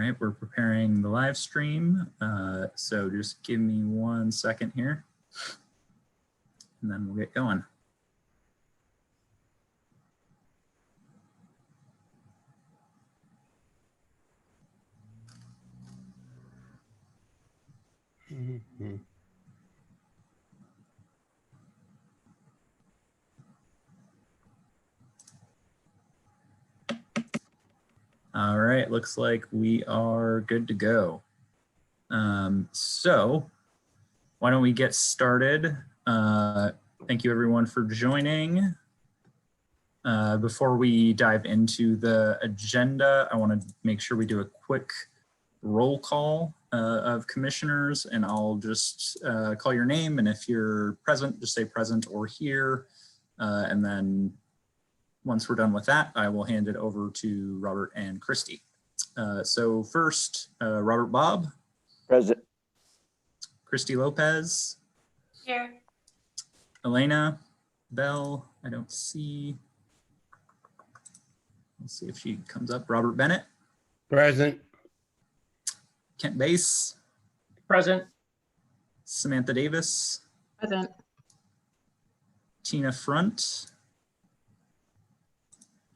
right, we're preparing the live stream. So just give me 1 second here and then we'll get going. Mm-hmm. All right, looks like we are good to go. So why don't we get started? Thank you everyone for joining. Before we dive into the agenda, I want to make sure we do a quick roll call of commissioners, and I'll just call your name, and if you're present, just say present or here, and then once we're done with that, I will hand it over to Robert and Christy. So first, Robert Bob. Present. Christy Lopez. Here. Elena Bell, I don't see. Let's see if she comes up. Robert Bennett. Present. Kent Bass. Present. Samantha Davis. Present. Tina Front.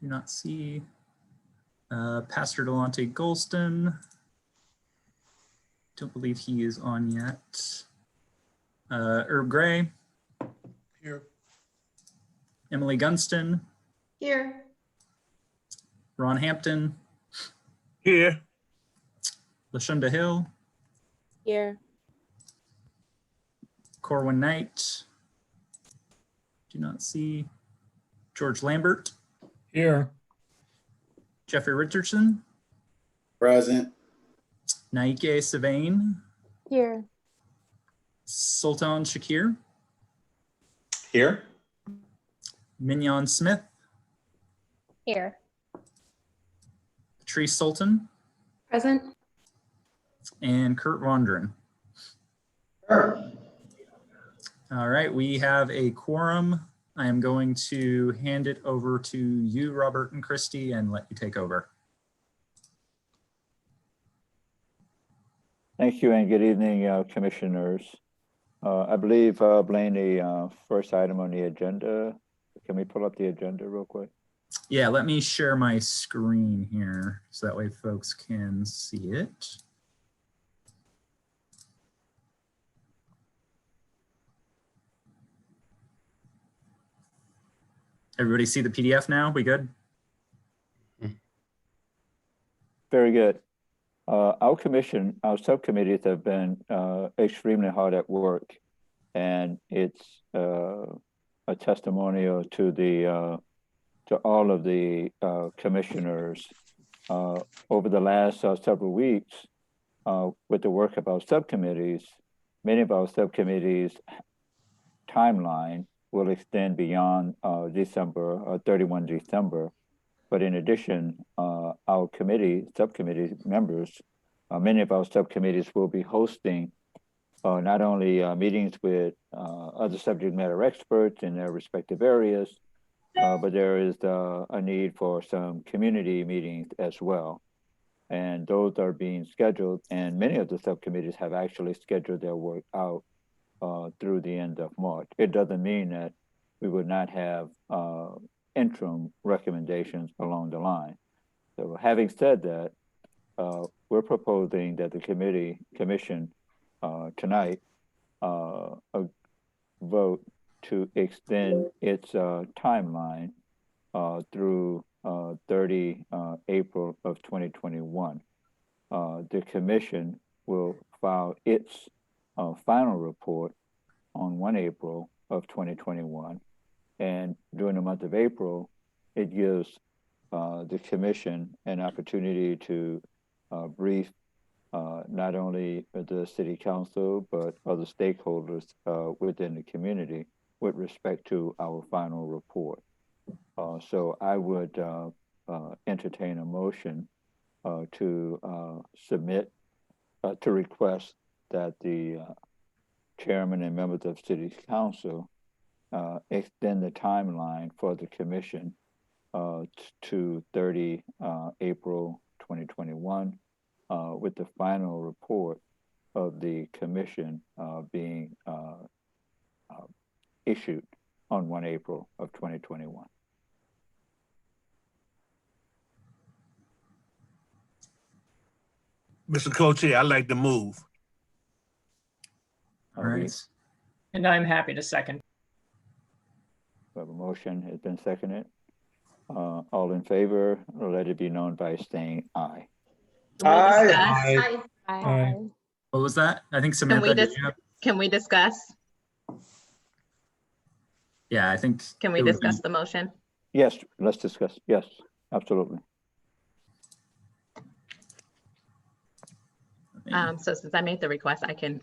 Do not see. Pastor Delonte Golston. Don't believe he is on yet. Herb Gray. Here. Emily Gunston. Here. Ron Hampton. Here. LaShunda Hill. Here. Corwin Knight. Do not see. George Lambert. Here. Jeffrey Richardson. Present. Naike Savain. Here. Sultan Shakir. Here. Mignon Smith. Here. Patrice Sultan. Present. And Kurt Wondren. All right, we have a quorum. I am going to hand it over to you, Robert and Christy, and let you take over. Thank you and good evening, commissioners. I believe, Blaine, the first item on the agenda, can we pull up the agenda real quick? Yeah, let me share my screen here so that way folks can see it. Everybody see the PDF now? We good? Very good. Our subcommittees have been extremely hard at work, and it's a testimonial to all of the commissioners over the last several weeks with the work of our subcommittees. Many of our subcommittees' timeline will extend beyond December, 31 December. But in addition, our subcommittee members, many of our subcommittees will be hosting not only meetings with other subject matter experts in their respective areas, but there is a need for some community meetings as well. And those are being scheduled, and many of the subcommittees have actually scheduled their work out through the end of March. It doesn't mean that we would not have interim recommendations along the line. So having said that, we're proposing that the commission tonight vote to extend its timeline through 30 April of 2021. The commission will file its final report on 1 April of 2021. And during the month of April, it gives the commission an opportunity to brief not only the city council, but other stakeholders within the community with respect to our final report. So I would entertain a motion to submit, to request that the chairman and members of city council extend the timeline for the commission to 30 April 2021, with the final report of the commission being issued on 1 April of 2021. Mr. Co-Chair, I'd like to move. All right. And I'm happy to second. We have a motion has been seconded. All in favor, let it be known by saying aye. Aye. Aye. What was that? I think Samantha, did you have? Can we discuss? Yeah, I think. Can we it would discuss be- the motion? Yes, let's discuss. Yes, absolutely. So since I made the request, I can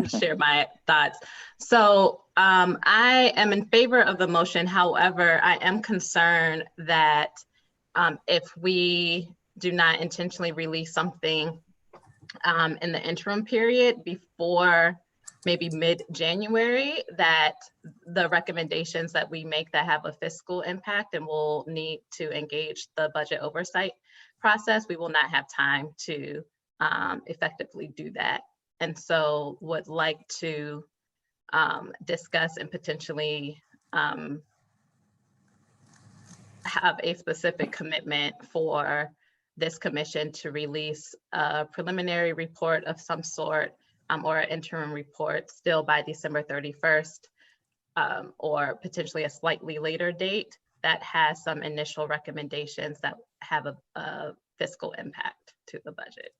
share my thoughts. So I am in favor of the motion. However, I am concerned that if we do not intentionally release something in the interim period before maybe mid-January, that the recommendations that we make that have a fiscal impact and will need to engage the budget oversight process, we will not have time to effectively do that. And so would like to discuss and potentially have a specific commitment for this commission to release a preliminary report of some sort or an interim report still by December 31st or potentially a slightly later date that has some initial recommendations that have a fiscal impact to the budget.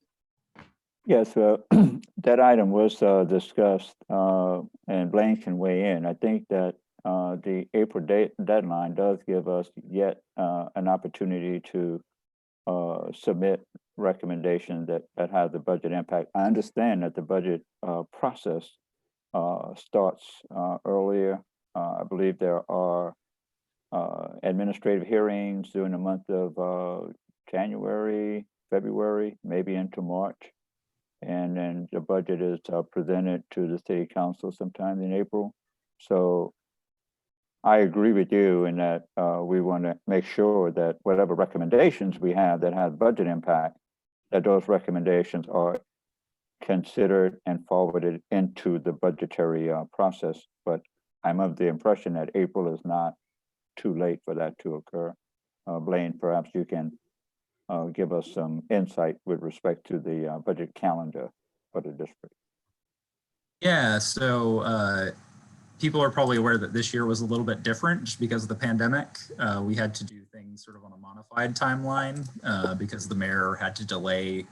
Yes, that item was discussed, and Blaine can weigh in. I think that the April deadline does give us yet an opportunity to submit recommendations that have the budget impact. I understand that the budget process starts earlier. I believe there are administrative hearings during the month of January, February, maybe into March. And then the budget is presented to the city council sometime in April. So I agree with you in that we want to make sure that whatever recommendations we have that have budget impact, that those recommendations are considered and forwarded into the budgetary process. But I'm of the impression that April is not too late for that to occur. Blaine, perhaps you can give us some insight with respect to the budget calendar for the district. Yeah, so people are probably aware that this year was a little bit different just because of the pandemic. We had to do things sort of on a modified timeline because the mayor had to delay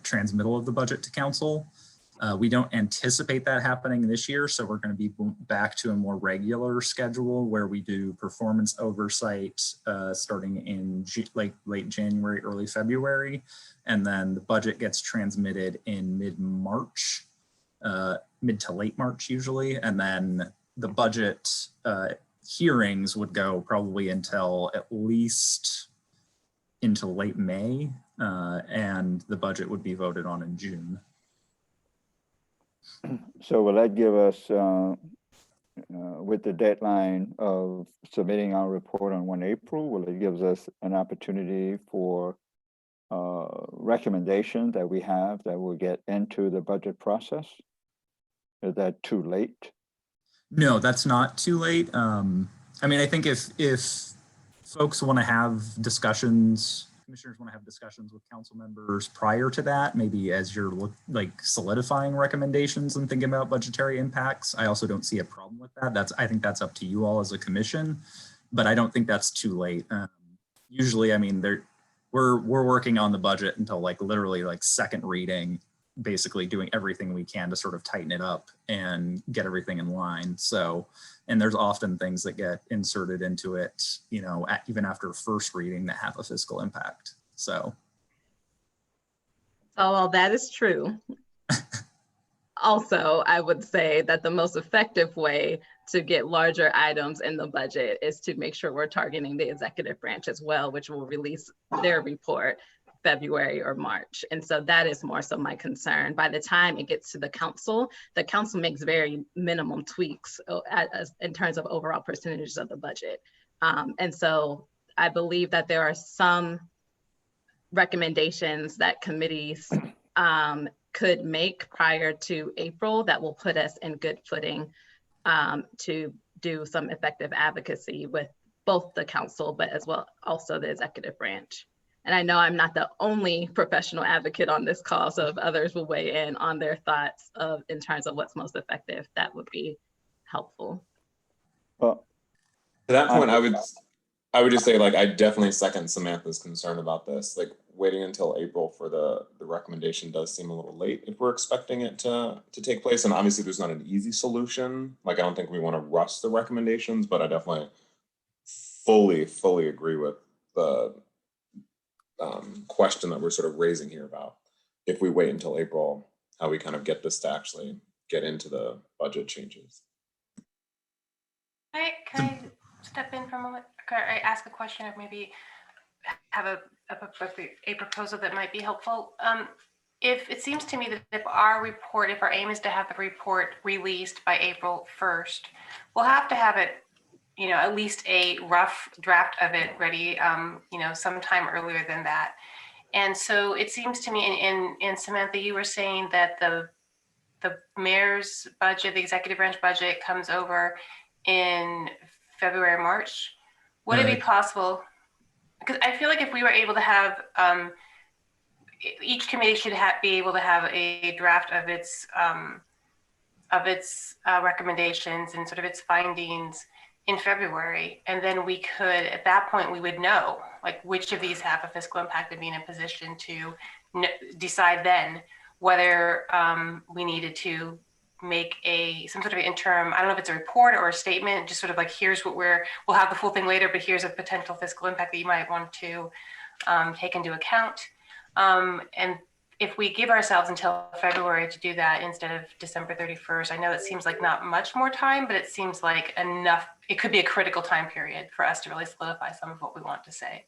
transmittal of the budget to council. We don't anticipate that happening this year, so we're going to be back to a more regular schedule where we do performance oversight starting in late January, early February, and then the budget gets transmitted in mid-March, mid to late March usually, and then the budget hearings would go probably until at least into late May, and the budget would be voted on in June. So will that give us, with the deadline of submitting our report on 1 April, will it give us an opportunity for recommendations that we have that will get into the budget process? Is that too late? No, that's not too late. I mean, I think if folks want to have discussions, commissioners want to have discussions with council members prior to that, maybe as you're solidifying recommendations and thinking about budgetary impacts, I also don't see a problem with that. I think that's up to you all as a commission, but I don't think that's too late. Usually, I mean, we're working on the budget until literally second reading, basically doing everything we can to sort of tighten it up and get everything in line. So, and there's often things that get inserted into it, even after first reading that have a fiscal impact. So. While that is true, also, I would say that the most effective way to get larger items in the budget is to make sure we're targeting the executive branch as well, which will release their report February or March. And so that is more so my concern. By the time it gets to the council makes very minimum tweaks in terms of overall percentages of the budget. And so I believe that there are some recommendations that committees could make prior to April that will put us in good footing to do some effective advocacy with both the council, but as well also the executive branch. And I know I'm not the only professional advocate on this call, so if others will weigh in on their thoughts in terms of what's most effective, that would be helpful. Well, To that point, I would just say, like, I definitely second Samantha's concern about this. Like, waiting until April for the recommendation does seem a little late if we're expecting it to take place. And obviously there's not an easy solution. Like, I don't think we want to rush the recommendations, but I definitely fully agree with the question that we're sort of raising here about if we wait until April, how we kind of get this to actually get into the budget changes. Can I step in for a moment? Can I ask a question or maybe have a proposal that might be helpful? If it seems to me that if our aim is to have the report released by April 1st, we'll have to have it, at least a rough draft of it ready, sometime earlier than that. And so it seems to me, in Samantha, you were saying that the mayor's budget, the executive branch budget, comes over in February, March. Would it be possible? Because I feel like if we were able to have, each committee should be able to have a draft of its recommendations and sort of its findings in February, and then we could, at that point, we would know like which of these have a fiscal impact and be in a position to decide then whether we needed to make some sort of interim, I don't know if it's a report or a statement, just sort of like, here's what we'll have the full thing later, but here's a potential fiscal impact that you might want to take into account. And if we give ourselves until February to do that instead of December 31st, I know it seems like not much more time, but it seems like enough. It could be a critical time period for us to really solidify some of what we want to say.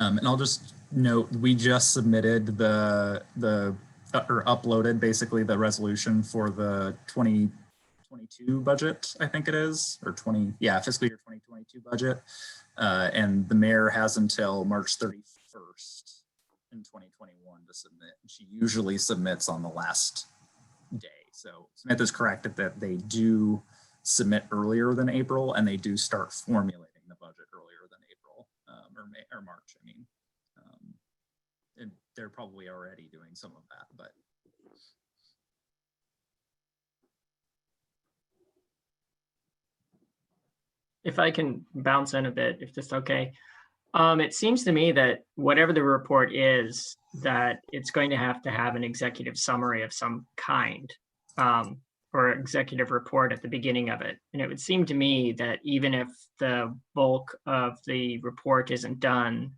And I'll just note, we just submitted or uploaded basically the resolution for the 2022 budget, I think it is, or fiscal year 2022 budget. And the mayor has until March 31st in 2021 to submit. She usually submits on the last day. So Samantha's correct that they do submit earlier than April, and they do start formulating the budget earlier than April, or March, I mean. And they're probably already doing some of that, but. If I can bounce in a bit, if that's okay. It seems to me that whatever the report is, that it's going to have an executive summary of some kind, or executive report at the beginning of it. And it would seem to me that even if the bulk of the report isn't done,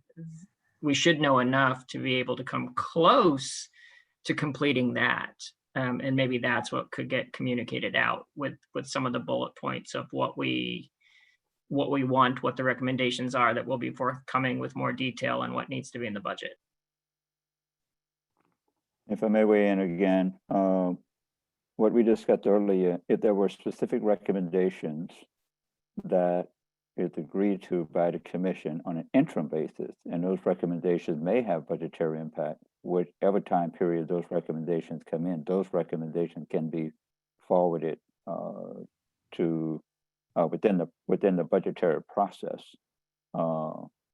we should know enough to be able to come close to completing that. And maybe that's what could get communicated out with some of the bullet points of what we want, what the recommendations are that will be forthcoming with more detail on what needs to be in the budget. If I may weigh in again, what we discussed earlier, if there were specific recommendations that is agreed to by the commission on an interim basis, and those recommendations may have budgetary impact, whichever time period those recommendations come in, those recommendations can be forwarded to within the budgetary process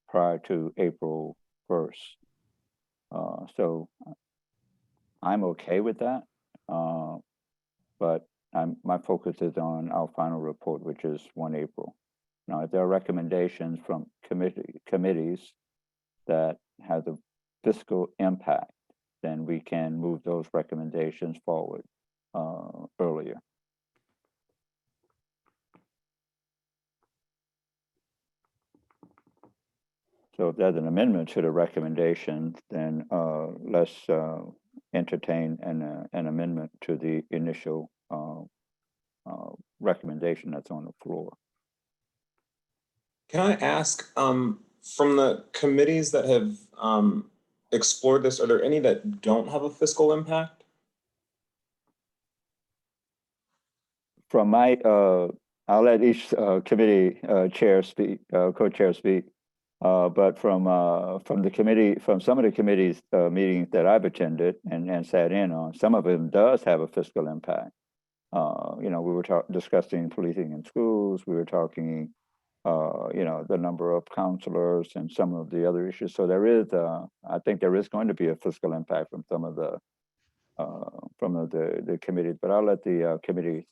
prior to April 1st. So I'm okay with that, but my focus is on our final report, which is 1 April. Now, if there are recommendations from committees that have a fiscal impact, then we can move those recommendations forward earlier. So if there's an amendment to the recommendation, then let's entertain an amendment to the initial recommendation that's on the floor. Can I ask, from the committees that have explored this, are there any that don't have a fiscal impact? From my, I'll let each committee chair speak, co-chair speak. But from the committee, from some of the committees meetings that I've attended and sat in on, some of them does have a fiscal impact. You know, we were discussing policing in schools. We were talking, you know, the number of counselors and some of the other issues. So there is, I think there is going to be a fiscal impact from some of the committees. But I'll let the committee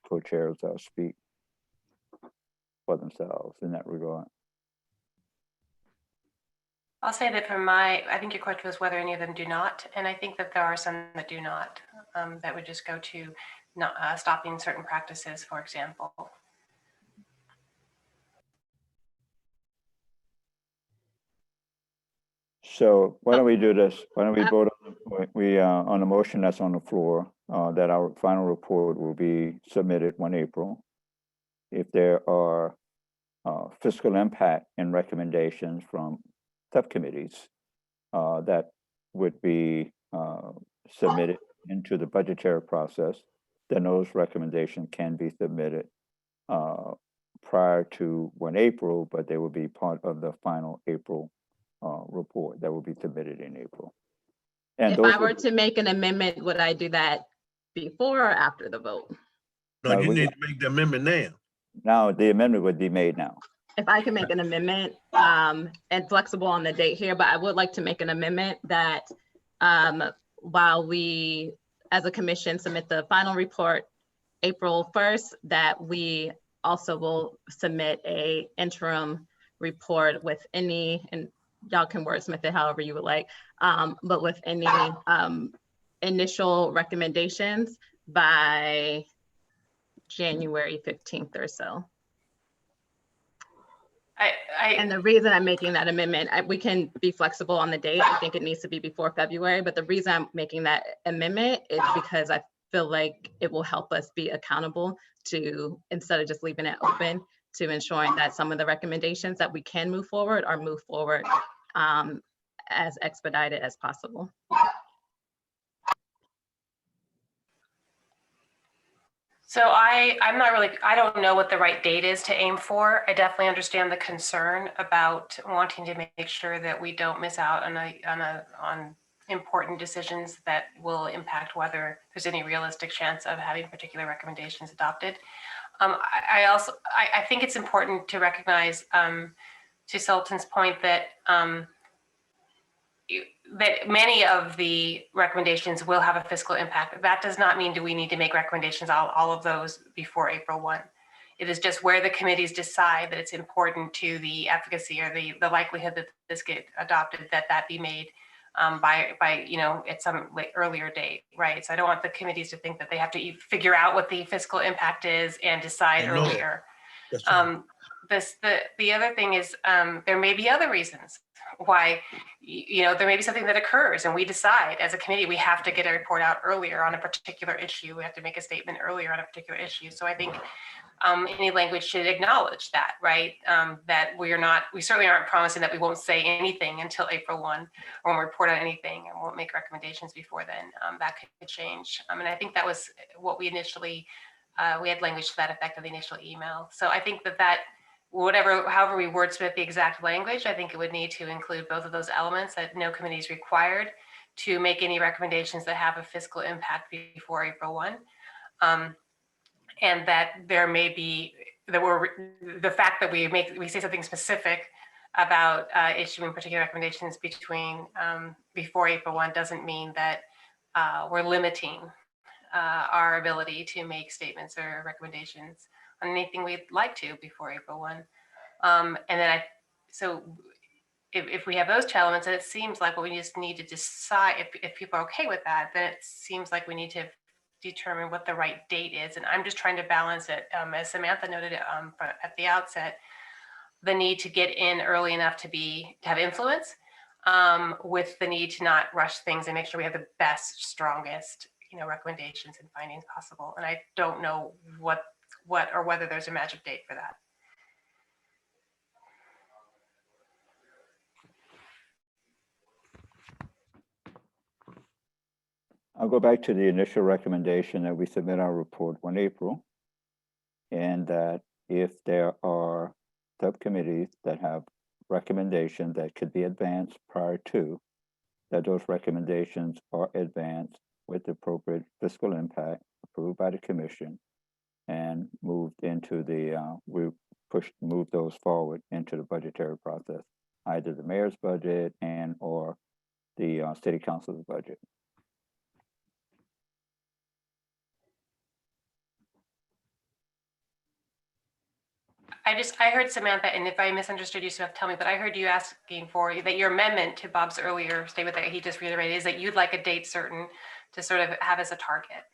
co-chairs speak for themselves in that regard. I'll say that I think your question was whether any of them do not, and I think that there are some that do not, that would just go to not stopping certain practices, for example. So why don't we do this? Why don't we vote on the motion that's on the floor, that our final report will be submitted 1 April. If there are fiscal impact and recommendations from subcommittees that would be submitted into the budgetary process, then those recommendations can be submitted prior to 1 April, but they will be part of the final April report that will be submitted in April. And If I were to make an amendment, would I do that before or after the vote? No, No, you we- need to make the amendment now. now the amendment would be made now. If I can make an amendment, and flexible on the date here, but I would like to make an amendment that while we, as a commission, submit the final report April 1st, that we also will submit a interim report with any, and y'all can wordsmith it however you would like, but with any initial recommendations by January 15th or so. And the reason I'm making that amendment, we can be flexible on the date. I think it needs to be before February, but the reason I'm making that amendment is because I feel like it will help us be accountable to, instead of just leaving it open, to ensuring that some of the recommendations that we can move forward are moved forward as expedited as possible. So I'm not really, I don't know what the right date is to aim for. I definitely understand the concern about wanting to make sure that we don't miss out on important decisions that will impact whether there's any realistic chance of having particular recommendations adopted. I think it's important to recognize, to Sultan's point, that that many of the recommendations will have a fiscal impact. That does not mean do we need to make recommendations all of those before April 1. It is just where the committees decide that it's important to the efficacy or the likelihood that this get adopted, that be made by you know, at some earlier date, right? So I don't want the committees to think that they have to figure out what the fiscal impact is and decide earlier. That's right. The other thing is there may be other reasons why, you know, there may be something that occurs and we decide as a committee we have to get a report out earlier on a particular issue. We have to make a statement earlier on a particular issue. So I think any language should acknowledge that, right? That we certainly aren't promising that we won't say anything until April 1 or won't report on anything and won't make recommendations before then. That could change. And I think that was what we initially, we had language to that effect in the initial email. So I think that however we wordsmith the exact language, I think it would need to include both of those elements, that no committee is required to make any recommendations that have a fiscal impact before April 1. And that there may be, the fact that we say something specific about issuing particular recommendations before April 1 doesn't mean that we're limiting our ability to make statements or recommendations on anything we'd like to before April 1. And then so if we have those two elements, and it seems like what we just need to decide, if people are okay with that, then it seems like we need to determine what the right date is. And I'm just trying to balance it, as Samantha noted at the outset, the need to get in early enough to have influence, with the need to not rush things and make sure we have the best, strongest, recommendations and findings possible. And I don't know what or whether there's a magic date for that. I'll go back to the initial recommendation that we submit our report 1 April. And that if there are subcommittees that have recommendations that could be advanced prior to, that those recommendations are advanced with the appropriate fiscal impact approved by the commission and moved into the, move those forward into the budgetary process, either the mayor's budget and or the city council's budget. I heard Samantha, and if I misunderstood you, so tell me, but I heard you asking for that your amendment to Bob's earlier statement that he just reiterated is that you'd like a date certain to sort of have as a target.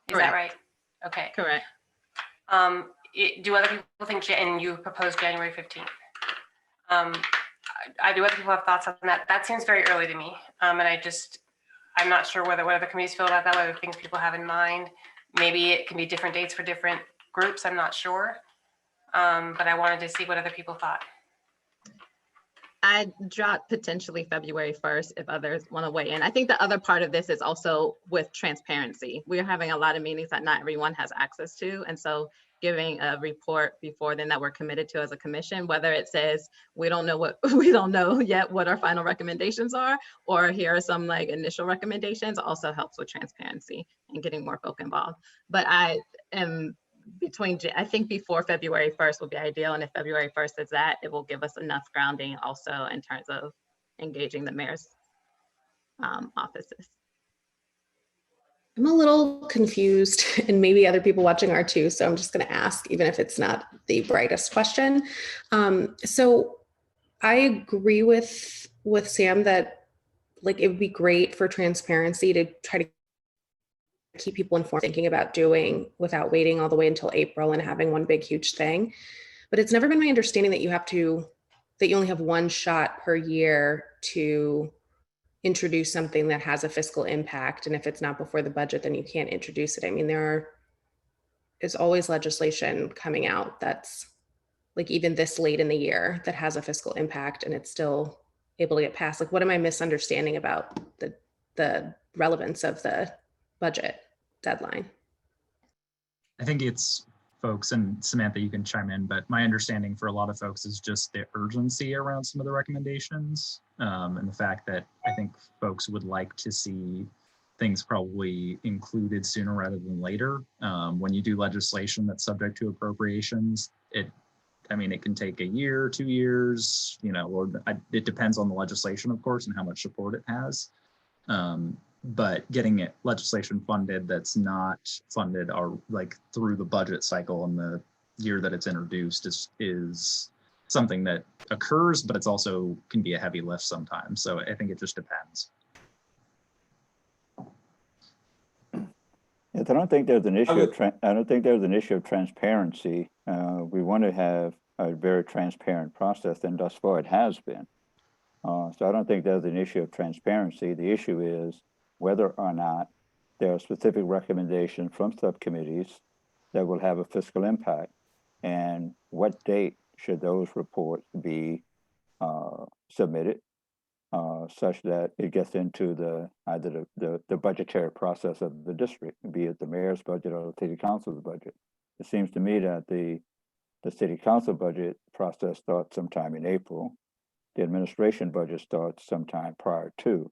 Is that Correct. right? Okay. Correct. Do other people think, and you proposed January 15th? I do other people have thoughts on that? That seems very early to me. And I'm not sure what other committees feel about that, what other things people have in mind. Maybe it can be different dates for different groups. I'm not sure. But I wanted to see what other people thought. I dropped potentially February 1st if others want to weigh in. I think the other part of this is also with transparency. We're having a lot of meetings that not everyone has access to. And so giving a report before then that we're committed to as a commission, whether it says we don't know yet what our final recommendations are, or here are some like initial recommendations, also helps with transparency and getting more folk involved. But I think before February 1st will be ideal. And if February 1st is that, it will give us enough grounding also in terms of engaging the mayor's offices. I'm a little confused, and maybe other people watching are too. So I'm just going to ask, even if it's not the brightest question. So I agree with Sam that like it would be great for transparency to try to keep people informed, thinking about doing without waiting all the way until April and having one big, huge thing. But it's never been my understanding that you only have one shot per year to introduce something that has a fiscal impact. And if it's not before the budget, then you can't introduce it. I mean, is always legislation coming out that's like even this late in the year that has a fiscal impact and it's still able to get passed. Like, what am I misunderstanding about the relevance of the budget deadline? I think it's folks, and Samantha, you can chime in, but my understanding for a lot of folks is just the urgency around some of the recommendations, and the fact that I think folks would like to see things probably included sooner rather than later. When you do legislation that's subject to appropriations, it can take a year, 2 years, or it depends on the legislation, of course, and how much support it has. But getting it legislation funded that's not funded or like through the budget cycle in the year that it's introduced is something that occurs, but it's also can be a heavy lift sometimes. So I think it just depends. Yes, I don't think there's an issue of transparency. We want to have a very transparent process, and thus far it has been. So I don't think there's an issue of transparency. The issue is whether or not there are specific recommendations from subcommittees that will have a fiscal impact, and what date should those reports be submitted such that it gets into either the budgetary process of the district, be it the mayor's budget or the city council's budget. It seems to me that the city council budget process starts sometime in April. The administration budget starts sometime prior to.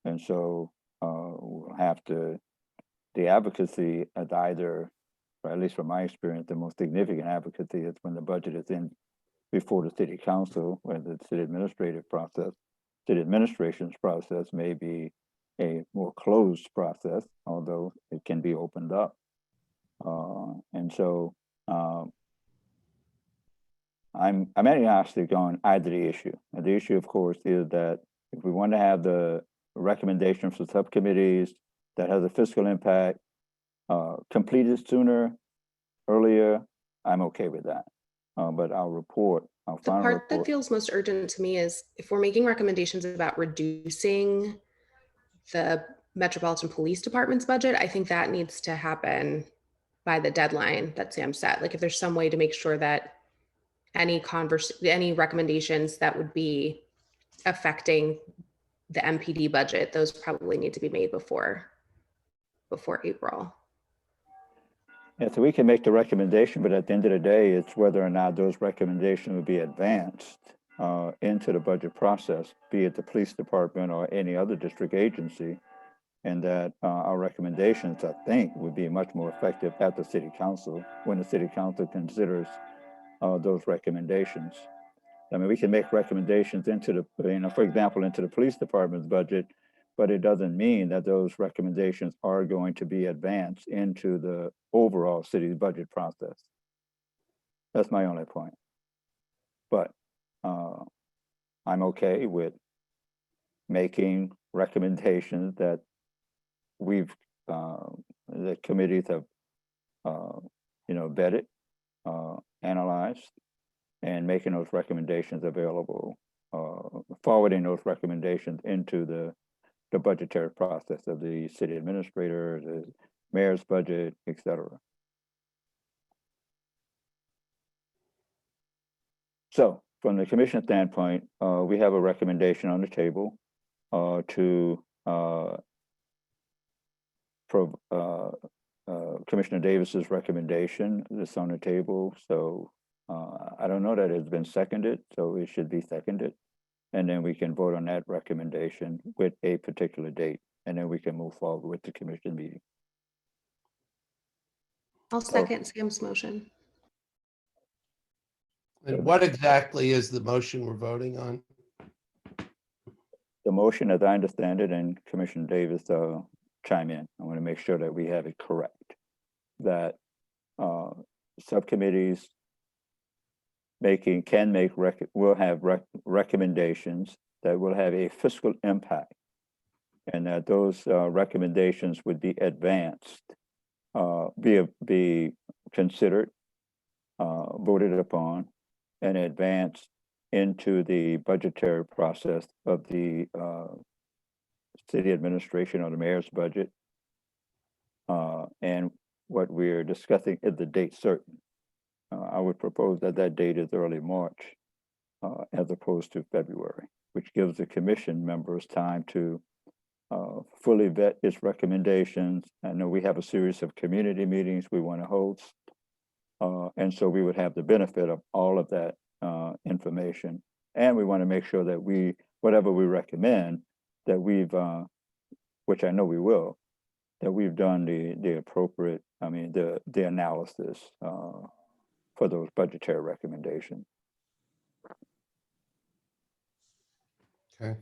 And so we'll have the advocacy at either, or at least from my experience, the most significant advocacy is when the budget is in before the city council, where the city administration's process may be a more closed process, although it can be opened up. And so I'm agnostic on either the issue. And the issue, of course, is that if we want to have the recommendations for subcommittees that has a fiscal impact completed sooner, earlier, I'm okay with that. But our The part that feels most urgent to me is if we're making recommendations about reducing the Metropolitan Police Department's budget, I think that needs to happen by the deadline that Sam set. Like if there's some way to make sure that any recommendations that would be affecting the MPD budget, those probably need to be made before April. Yeah, so we can make the recommendation, but at the end of the day, it's whether or not those recommendations will be advanced into the budget process, be it the police department or any other district agency. And that our recommendations, I think, would be much more effective at the city council when the city council considers those recommendations. I mean, we can make recommendations into the, for example, into the police department's budget, but it doesn't mean that those recommendations are going to be advanced into the overall city budget process. That's my only point. But I'm okay with making recommendations that the committees have, vetted, analyzed, and making those recommendations available, forwarding those recommendations into the budgetary process of the city administrator, the mayor's budget, et cetera. So from the commission standpoint, we have a recommendation on the table to Commissioner Davis's recommendation that's on the table. So I don't know that it's been seconded, so it should be seconded. And then we can vote on that recommendation with a particular date, and then we can move forward with the commission meeting. I'll second Sam's motion. And what exactly is the motion we're voting on? The motion, as I understand it, and Commissioner Davis chime in, I want to make sure that we have it correct, that subcommittees will have recommendations that will have a fiscal impact, and that those recommendations would be advanced, be considered, voted upon, and advanced into the budgetary process of the city administration or the mayor's budget. And what we're discussing is the date certain. I would propose that that date is early March as opposed to February, which gives the commission members time to fully vet its recommendations. I know we have a series of community meetings we want to host. And so we would have the benefit of all of that information. And we want to make sure that whatever we recommend, that we've, which I know we will, that we've done the appropriate, the analysis for those budgetary recommendations. Okay.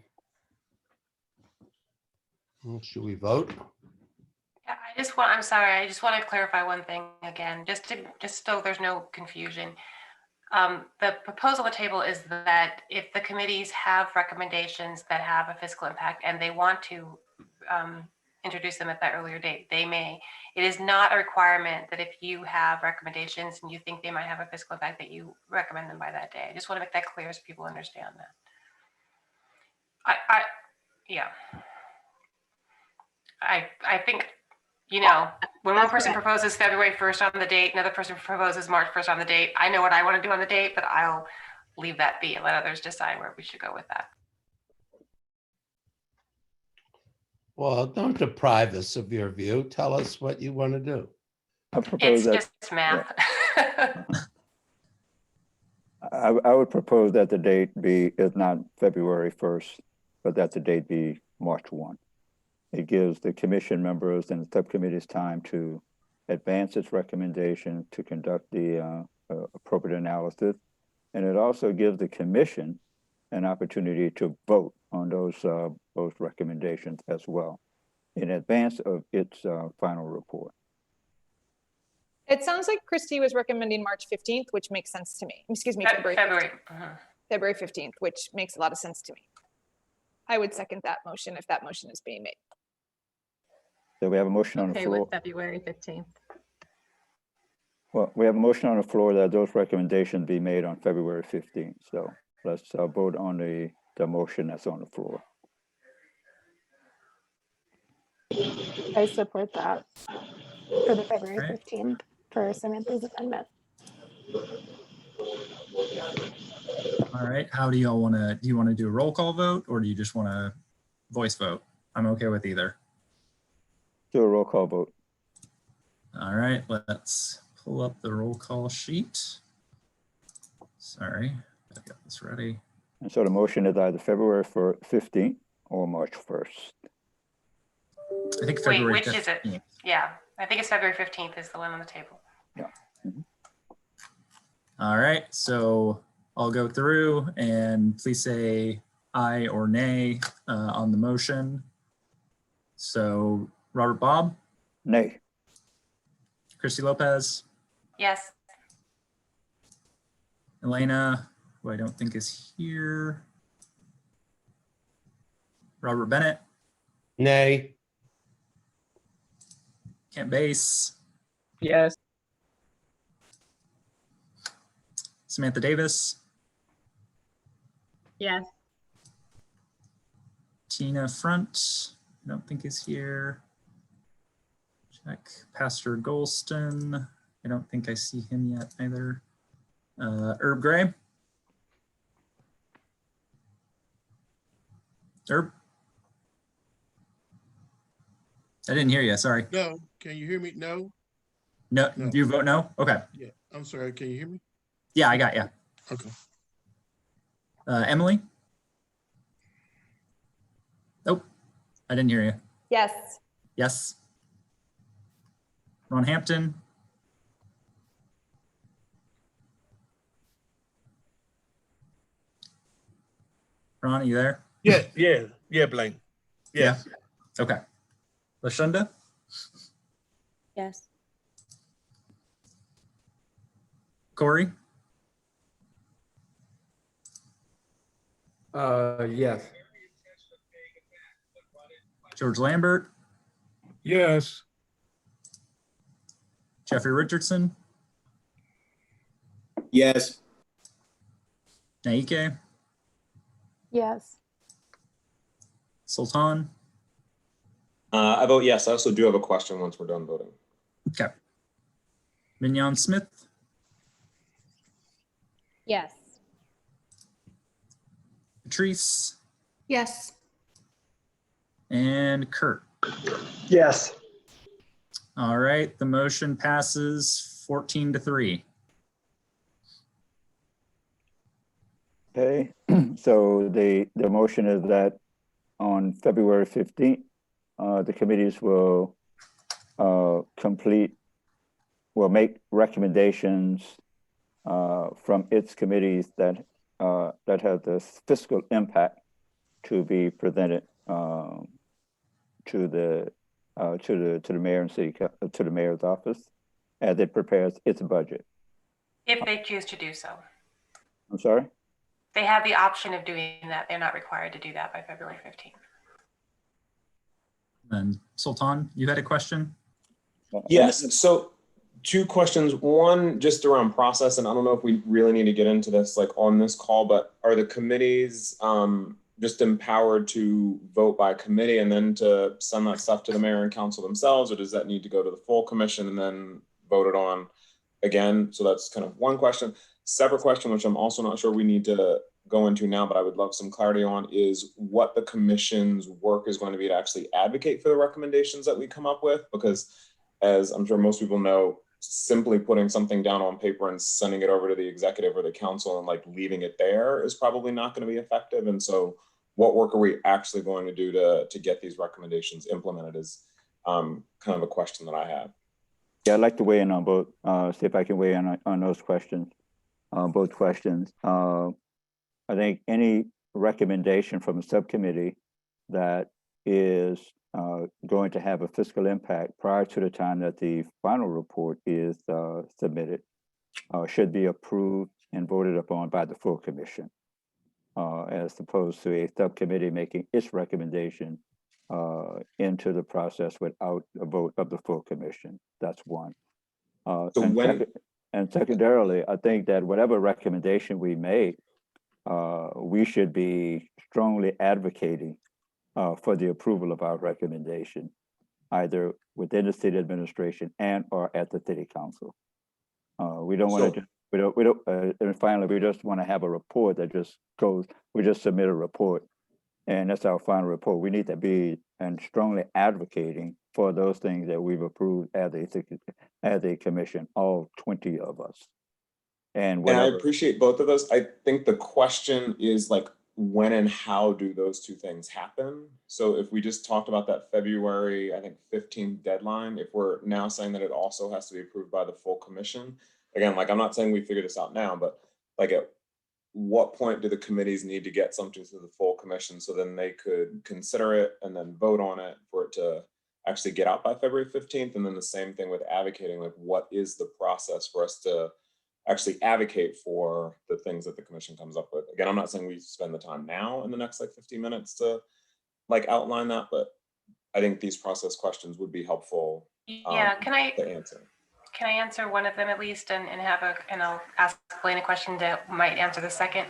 Well, should we vote? Yeah, I'm sorry, I just want to clarify one thing again, just so there's no confusion. The proposal on the table is that if the committees have recommendations that have a fiscal impact and they want to introduce them at that earlier date, they may. It is not a requirement that if you have recommendations and you think they might have a fiscal impact that you recommend them by that day. I just want to make that clear so people understand that. I think, when one person proposes February 1st on the date, another person proposes March 1st on the date, I know what I want to do on the date, but I'll leave that be and let others decide where we should go with that. Well, don't deprive us of your view. Tell us what you want to do. I propose It's just math. I would propose that the date is not February 1st, but that the date be March 1. It gives the commission members and the subcommittees time to advance its recommendation, to conduct the appropriate analysis. And it also gives the commission an opportunity to vote on those recommendations as well in advance of its final report. It sounds like Christy was recommending March 15th, which makes sense to me. Excuse me, February 15th. February 15th, which makes a lot of sense to me. I would second that motion if that motion is being made. So we have a motion on the Okay, floor. with February 15th. Well, we have a motion on the floor that those recommendations be made on February 15th. So let's vote on the motion that's on the floor. I support that for the February 15th for Samantha's amendment. All right, how do y'all want to, do you want to do a roll call vote or do you just want to voice vote? I'm okay with either. Do a roll call vote. All right, let's pull up the roll call sheet. Sorry, I got this ready. And so the motion is either February 15th or March 1st. I think Wait, February which is it? 15th. Yeah, I think it's February 15th is the one on the table. All right, so I'll go through and please say aye or nay on the motion. So Robert Bob, Nay. Christy Lopez, Yes. Elena, who I don't think is here, Robert Bennett, Nay. Kent Base, Yes. Samantha Davis, Yes. Tina Front, I don't think is here. Check Pastor Golston. I don't think I see him yet either. Herb Gray. Herb? I didn't hear you, sorry. No, can you hear me? No? No, No. you vote no? Okay. Yeah, I'm sorry, can you hear me? Yeah, I got you. Okay. Emily? Nope, I didn't hear you. Yes. Yes. Ron Hampton? Ron, are you there? Yeah, Blaine. Yes. Okay. Lashunda? Yes. Corey? Yes. George Lambert? Yes. Jeffrey Richardson? Yes. Naike? Yes. Sultan? I vote yes. I also do have a question once we're done voting. Okay. Mignon Smith? Yes. Patrice? Yes. And Kurt? Yes. All right, the motion passes 14-3. Okay, so the motion is that on February 15th, the committees will make recommendations from its committees that have the fiscal impact to be presented to the mayor and to the mayor's office as it prepares its budget. If they choose to do so. I'm sorry? They have the option of doing that. They're not required to do that by February 15th. And Sultan, you had a question? Yes, so two questions. One, just around process, and I don't know if we really need to get into this like on this call, but are the committees just empowered to vote by committee and then to send that stuff to the mayor and council themselves, or does that need to go to the full commission and then voted on again? So that's kind of one question. Separate question, which I'm also not sure we need to go into now, but I would love some clarity on, is what the commission's work is going to be to actually advocate for the recommendations that we come up with. Because as I'm sure most people know, simply putting something down on paper and sending it over to the executive or the council and like leaving it there is probably not going to be effective. And so what work are we actually going to do to get these recommendations implemented is kind of a question that I have. Yeah, I'd like to weigh in on both, see if I can weigh in on those questions, both questions. I think any recommendation from a subcommittee that is going to have a fiscal impact prior to the time that the final report is submitted should be approved and voted upon by the full commission, as opposed to a subcommittee making its recommendation into the process without a vote of the full commission. That's one. And secondarily, I think that whatever recommendation we make, we should be strongly advocating for the approval of our recommendation, either within the city administration and or at the city council. We don't want to, and finally, we just want to have a report that just goes, we just submit a report And that's our final report. We need to be and strongly advocating for those things that we've approved as a commission, all 20 of us. And I whatever. appreciate both of those. I think the question is like, when and how do those two things happen? So if we just talked about that February, I think 15th deadline, if we're now saying that it also has to be approved by the full commission, again, like I'm not saying we figure this out now, but like at what point do the committees need to get something to the full commission so then they could consider it and then vote on it for it to actually get out by February 15th? And then the same thing with advocating, like what is the process for us to actually advocate for the things that the commission comes up with? Again, I'm not saying we spend the time now in the next like 15 minutes to like outline that, but I think these process questions would be helpful Yeah, to answer. Can I answer one of them at least and I'll ask Blaine a question that might answer the second.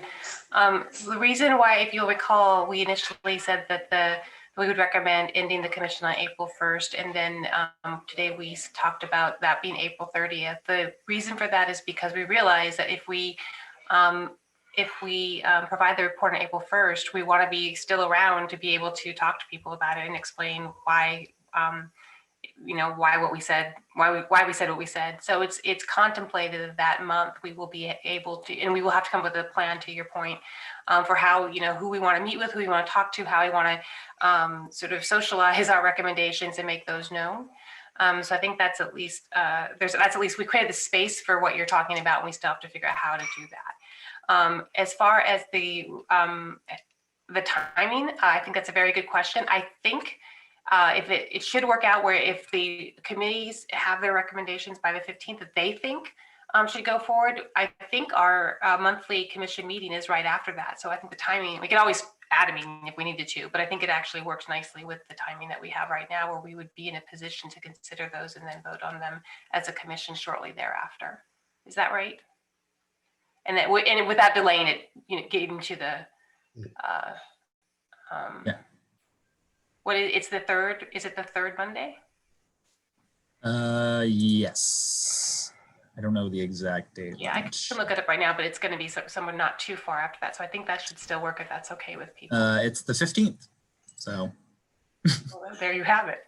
The reason why, if you'll recall, we initially said that we would recommend ending the commission on April 1st. And then today we talked about that being April 30th. The reason for that is because we realized that if we provide the report on April 1st, we want to be still around to be able to talk to people about it and explain why, why we said what we said. So it's contemplated that month we will be able to, and we will have to come up with a plan, to your point, for how, who we want to meet with, who we want to talk to, how we want to sort of socialize our recommendations and make those known. So I think that's at least we created the space for what you're talking about, and we still have to figure out how to do that. As far as the timing, I think that's a very good question. I think if it should work out where if the committees have their recommendations by the 15th that they think should go forward, I think our monthly commission meeting is right after that. So I think the timing, we could always add a meeting if we needed to, but I think it actually works nicely with the timing that we have right now, where we would be in a position to consider those and then vote on them as a commission shortly thereafter. Is that right? And that and without delaying it, getting to the Yeah. It's the third. Is it the third Monday? Yes. I don't know the exact date. Yeah, I can look it up right now, but it's going to be somewhere not too far after that. So I think that should still work if that's okay with people. It's the 15th. So well, there you have it.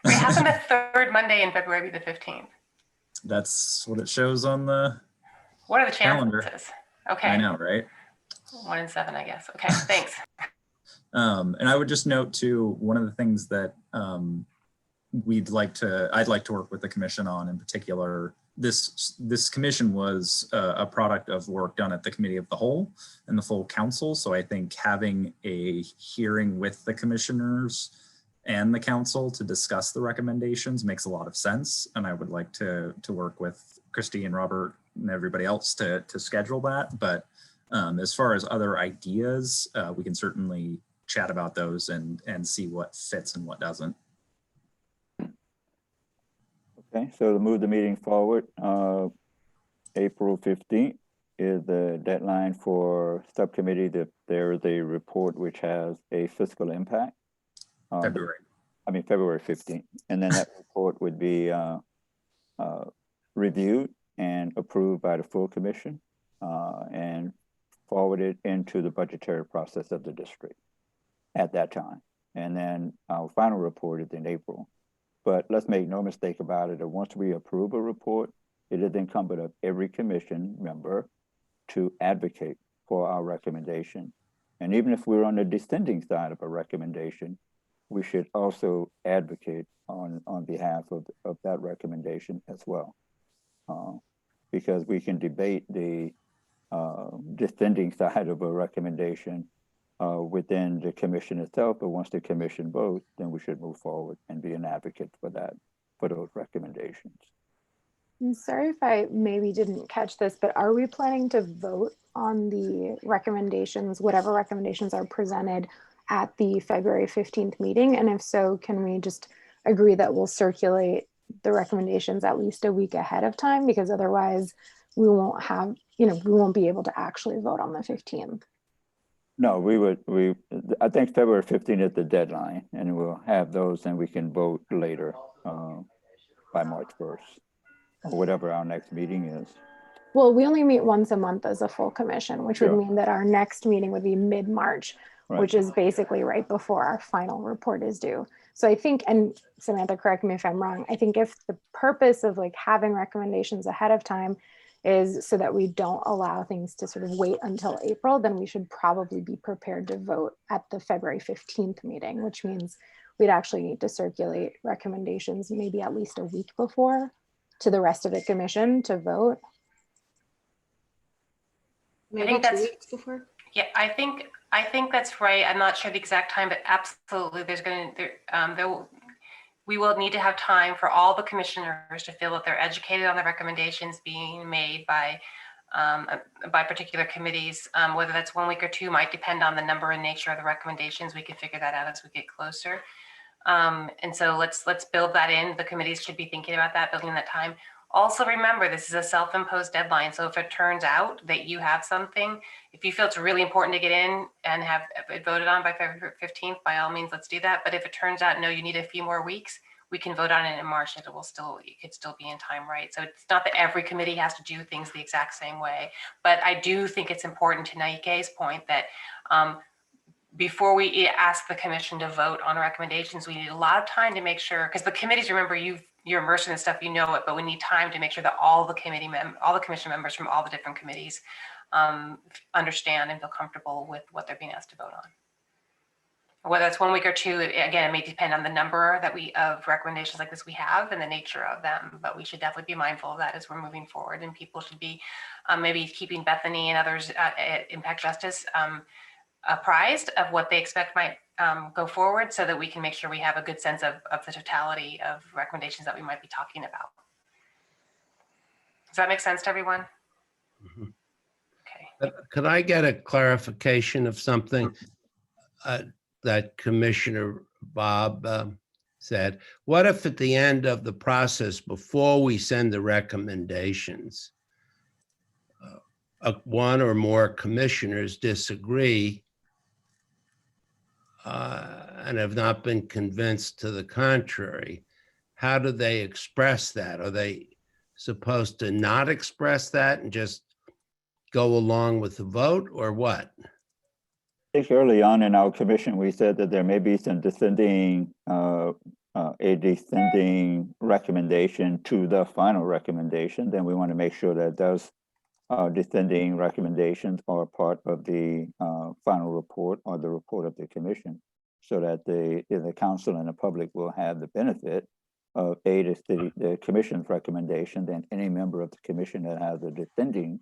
We have the third Monday in February, the 15th. that's what it shows on the What are the chances? calendar. Okay. I know, right? 1 in 7, I guess. Okay, thanks. And I would just note too, one of the things that I'd like to work with the commission on in particular. This commission was a product of work done at the committee of the whole and the full council. So I think having a hearing with the commissioners and the council to discuss the recommendations makes a lot of sense. And I would like to work with Christy and Robert and everybody else to schedule that. But as far as other ideas, we can certainly chat about those and see what fits and what doesn't. Okay, so to move the meeting forward, April 15th is the deadline for subcommittee. That there is a report which has a fiscal impact. February 15th. And then that report would be reviewed and approved by the full commission and forwarded into the budgetary process of the district at that time. And then our final report is in April. But let's make no mistake about it, that once we approve a report, it is incumbent of every commission member to advocate for our recommendation. And even if we're on the dissenting side of a recommendation, we should also advocate on behalf of that recommendation as well. Because we can debate the dissenting side of a recommendation within the commission itself, but once the commission votes, then we should move forward and be an advocate for those recommendations. I'm sorry if I maybe didn't catch this, but are we planning to vote on the recommendations, whatever recommendations are presented at the February 15th meeting? And if so, can we just agree that we'll circulate the recommendations at least a week ahead of time? Because otherwise we won't have, we won't be able to actually vote on the 15th. No, I think February 15th is the deadline, and we'll have those and we can vote later by March 1st or whatever our next meeting is. Well, we only meet once a month as a full commission, which would mean that our next meeting would be mid-March, Right. which is basically right before our final report is due. So I think, and Samantha, correct me if I'm wrong, I think if the purpose of like having recommendations ahead of time is so that we don't allow things to sort of wait until April, then we should probably be prepared to vote at the February 15th meeting, which means we'd actually need to circulate recommendations maybe at least a week before to the rest of the commission to vote. I think that's 2 weeks before. Yeah, I think that's right. I'm not sure the exact time, but absolutely, we will need to have time for all the commissioners to feel that they're educated on the recommendations being made by particular committees. Whether that's 1 week or 2 might depend on the number and nature of the recommendations. We can figure that out as we get closer. And so let's build that in. The committees should be thinking about that, building that time. Also remember, this is a self-imposed deadline. So if it turns out that you have something, if you feel it's really important to get in and have it voted on by February 15th, by all means, let's do that. But if it turns out, no, you need a few more weeks, we can vote on it in March and it could still be in time, right? So it's not that every committee has to do things the exact same way, but I do think it's important to Naike's point that before we ask the commission to vote on recommendations, we need a lot of time to make sure, because the committees, remember, you're immersed in this stuff, you know it, but we need time to make sure that all the commission members from all the different committees understand and feel comfortable with what they're being asked to vote on. Whether it's 1 week or 2, again, it may depend on the number of recommendations like this we have and the nature of them, but we should definitely be mindful of that as we're moving forward, and people should be maybe keeping Bethany and others at Impact Justice apprised of what they expect might go forward, so that we can make sure we have a good sense of the totality of recommendations that we might be talking about. Does that make sense to everyone? Mhm. Okay. Could I get a clarification of something that Commissioner Bob said? What if at the end of the process, before we send the recommendations, one or more commissioners disagree and have not been convinced to the contrary? How do they express that? Are they supposed to not express that and just go along with the vote, or what? I think early on in our commission, we said that there may be some descending recommendation to the final recommendation. Then we want to make sure that those descending recommendations are part of the final report or the report of the commission, so that the council and the public will have the benefit of the commission's recommendation. Then any member of the commission that has a descending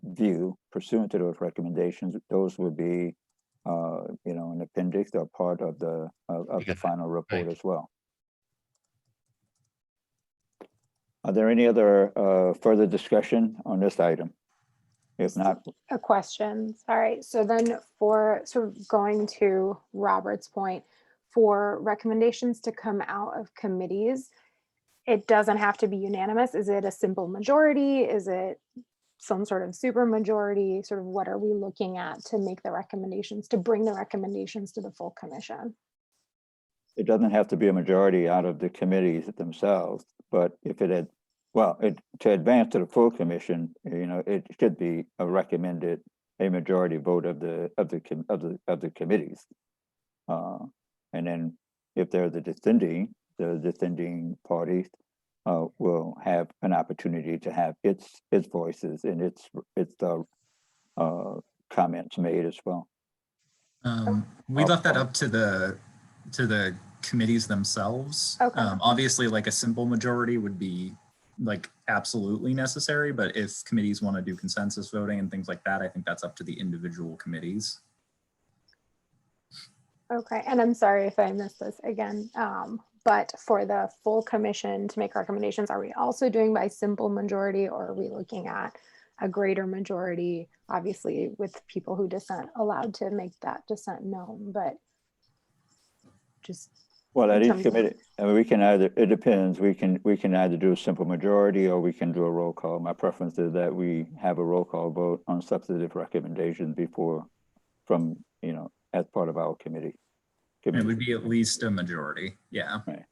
view pursuant to those recommendations, those would be an appendix or part of the final report as well. Are there any other further discussion on this item? If not, A question. All right. So then for sort of going to Robert's point, for recommendations to come out of committees, it doesn't have to be unanimous. Is it a simple majority? Is it some sort of super majority? Sort of what are we looking at to make the recommendations, to bring the recommendations to the full commission? it doesn't have to be a majority out of the committees themselves, but if it had, to advance to the full commission, it should be a majority vote of the committees. And then if they're the descending parties will have an opportunity to have its voices and its comments made as well. We left that up to the committees themselves. Okay. Obviously, like a simple majority would be like absolutely necessary, but if committees want to do consensus voting and things like that, I think that's up to the individual committees. Okay, and I'm sorry if I missed this again, but for the full commission to make recommendations, are we also doing by simple majority, or are we looking at a greater majority, obviously with people who dissent allowed to make that dissent known, but just. Well, at each committee, I mean, we can either, it depends, we can either do a simple majority or we can do a roll call. My preference is that we have a roll call vote on substantive recommendations as part of our committee. It would be at least a majority, yeah. Right.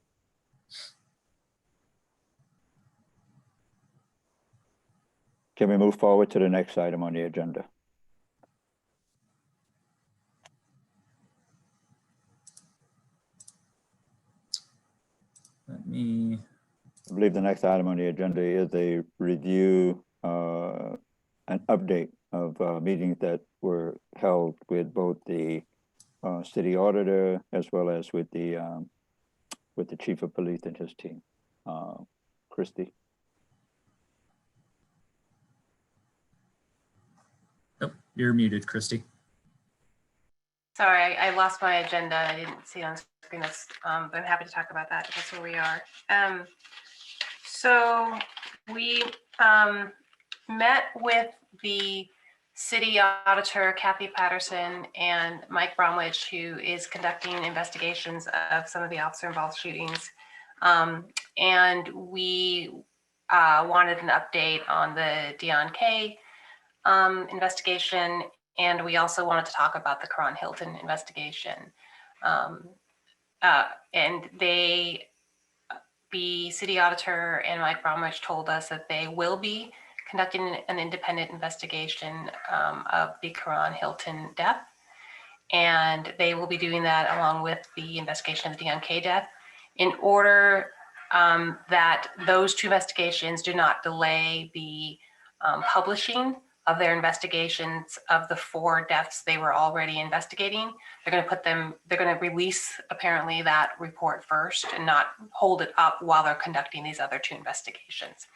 Can we move forward to the next item on the agenda? I believe the next item on the agenda is a review, an update of meetings that were held with both the city auditor as well as with the chief of police and his team. Christie. Oh, you're muted, Christy. Sorry, I lost my agenda. I didn't see it on screen. That's, but I'm happy to talk about that. That's where we are. So we met with the city auditor, Kathy Patterson, and Mike Bromwich, who is conducting investigations of some of the officer-involved shootings. And we wanted an update on the Dion K investigation, and we also wanted to talk about the Karan Hilton investigation. And the city auditor and Mike Bromwich told us that they will be conducting an independent investigation of the Karan Hilton death. And they will be doing that along with the investigation of the Dion K death in order that those two investigations do not delay the publishing of their investigations of the 4 deaths they were already investigating. They're going to release apparently that report first and not hold it up while they're conducting these other 2 investigations.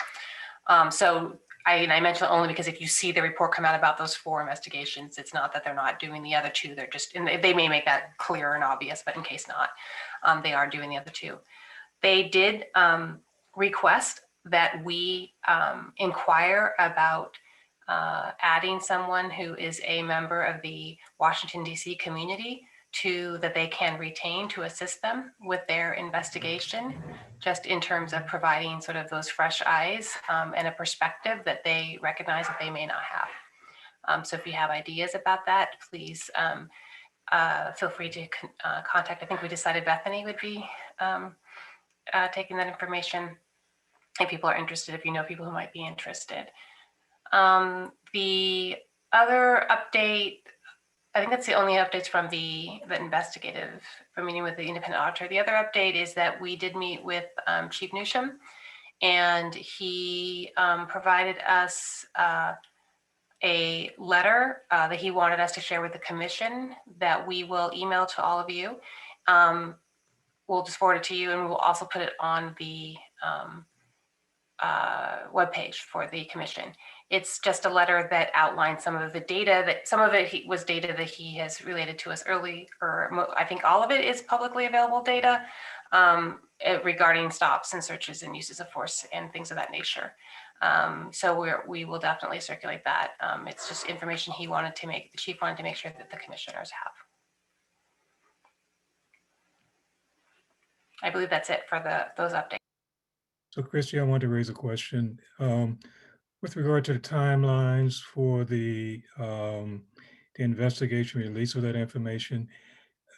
So I mentioned only because if you see the report come out about those 4 investigations, it's not that they're not doing the other 2. They're just, and they may make that clear and obvious, but in case not, they are doing the other 2. They did request that we inquire about adding someone who is a member of the Washington, D.C. community that they can retain to assist them with their investigation, just in terms of providing sort of those fresh eyes and a perspective that they recognize that they may not have. So if you have ideas about that, please feel free to contact. I think we decided Bethany would be taking that information if people are interested, if you know people who might be interested. The other update, I think that's the only updates from the investigative, from meeting with the independent auditor. The other update is that we did meet with Chief Newsham, and he provided us a letter that he wanted us to share with the commission that we will email to all of you. We'll just forward it to you, and we will also put it on the webpage for the commission. It's just a letter that outlines some of the data that some of it was data that he has related to us early, or I think all of it is publicly available data regarding stops and searches and uses of force and things of that nature. So we will definitely circulate that. It's just information he wanted to the chief wanted to make sure that the commissioners have. I believe that's it for those updates. So Christy, I want to raise a question. With regard to the timelines for the investigation release of that information,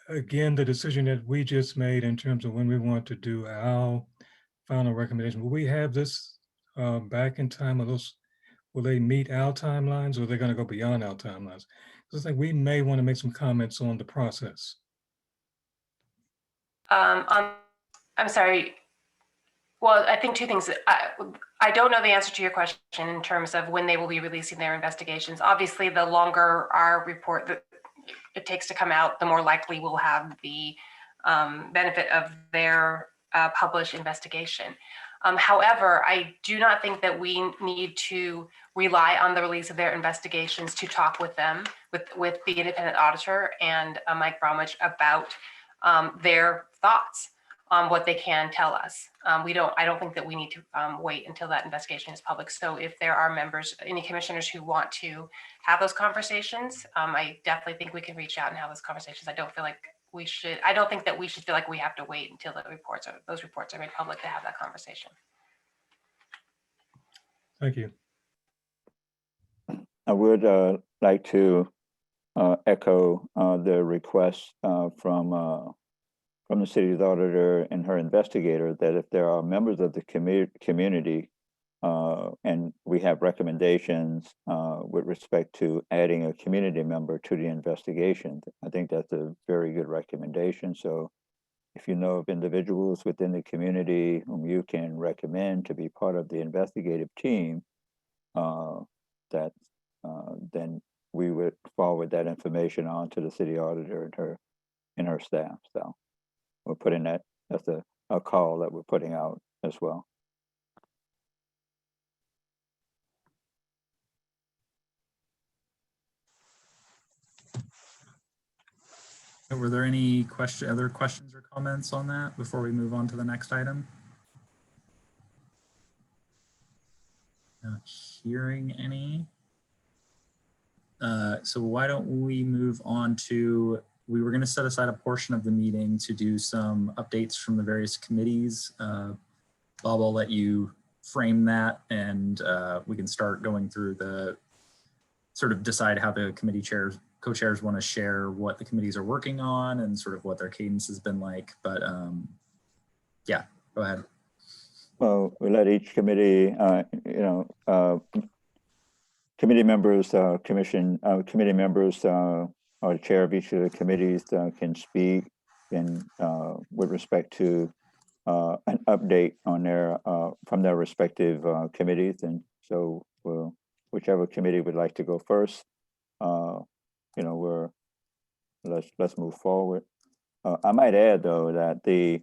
again, the decision that we just made in terms of when we want to do our final recommendation, will we have this back in time? Will they meet our timelines, or are they going to go beyond our timelines? I think we may want to make some comments on the process. I'm sorry. Well, I think 2 things. I don't know the answer to your question in terms of when they will be releasing their investigations. Obviously, the longer our report that it takes to come out, the more likely we'll have the benefit of their published investigation. However, I do not think that we need to rely on the release of their investigations to talk with them, with the independent auditor and Mike Bromwich about their thoughts on what they can tell us. I don't think that we need to wait until that investigation is public. So if there are any commissioners who want to have those conversations, I definitely think we can reach out and have those conversations. I don't think that we should feel like we have to wait until those reports are made public to have that conversation. Thank you. I would like to echo the request from the city's auditor and her investigator that if there are members of the community and we have recommendations with respect to adding a community member to the investigation, I think that's a very good recommendation. So if you know of individuals within the community whom you can recommend to be part of the investigative team, then we would forward that information on to the city auditor and her staff. So we're putting that, that's a call that we're putting out as well. Were there any other questions or comments on that before we move on to the next item? Not hearing any. So why don't we move on to, we were going to set aside a portion of the meeting to do some updates from the various committees. Bob, I'll let you frame that, and we can start going through the sort of decide how the committee chairs, co-chairs want to share what the committees are working on and sort of what their cadence has been like. But yeah, go ahead. Well, we let each committee, committee members, committee members, or the chair of each of the committees can speak and with respect to an update on their from their respective committees. And so whichever committee would like to go first, let's move forward. I might add though that the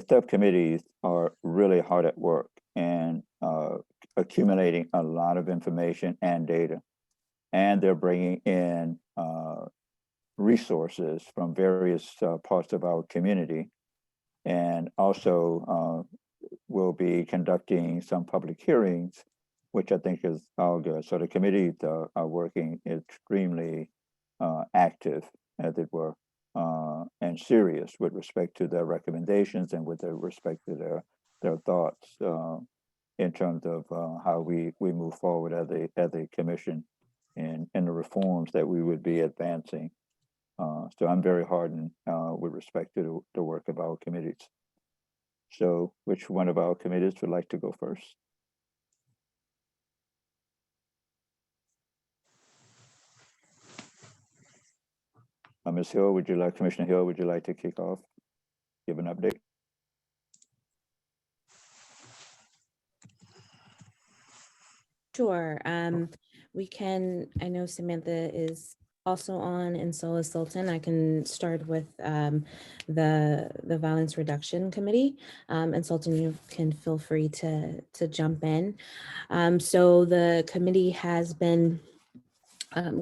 subcommittees are really hard at work and accumulating a lot of information and data, and they're bringing in resources from various parts of our community, and also we'll be conducting some public hearings, which I think is all good. So the committees are working extremely active, as it were, and serious with respect to their recommendations and with respect to their thoughts in terms of how we move forward as a commission and the reforms that we would be advancing. So I'm very heartened with respect to the work of our committees. So which one of our committees would like to go first? Ms. Hill, Commissioner Hill, would you like to kick off, give an update? Sure. We can, I know Samantha is also on, and so is Sultan. I can start with the Violence Reduction Committee, and Sultan, you can feel free to jump in. So the committee has been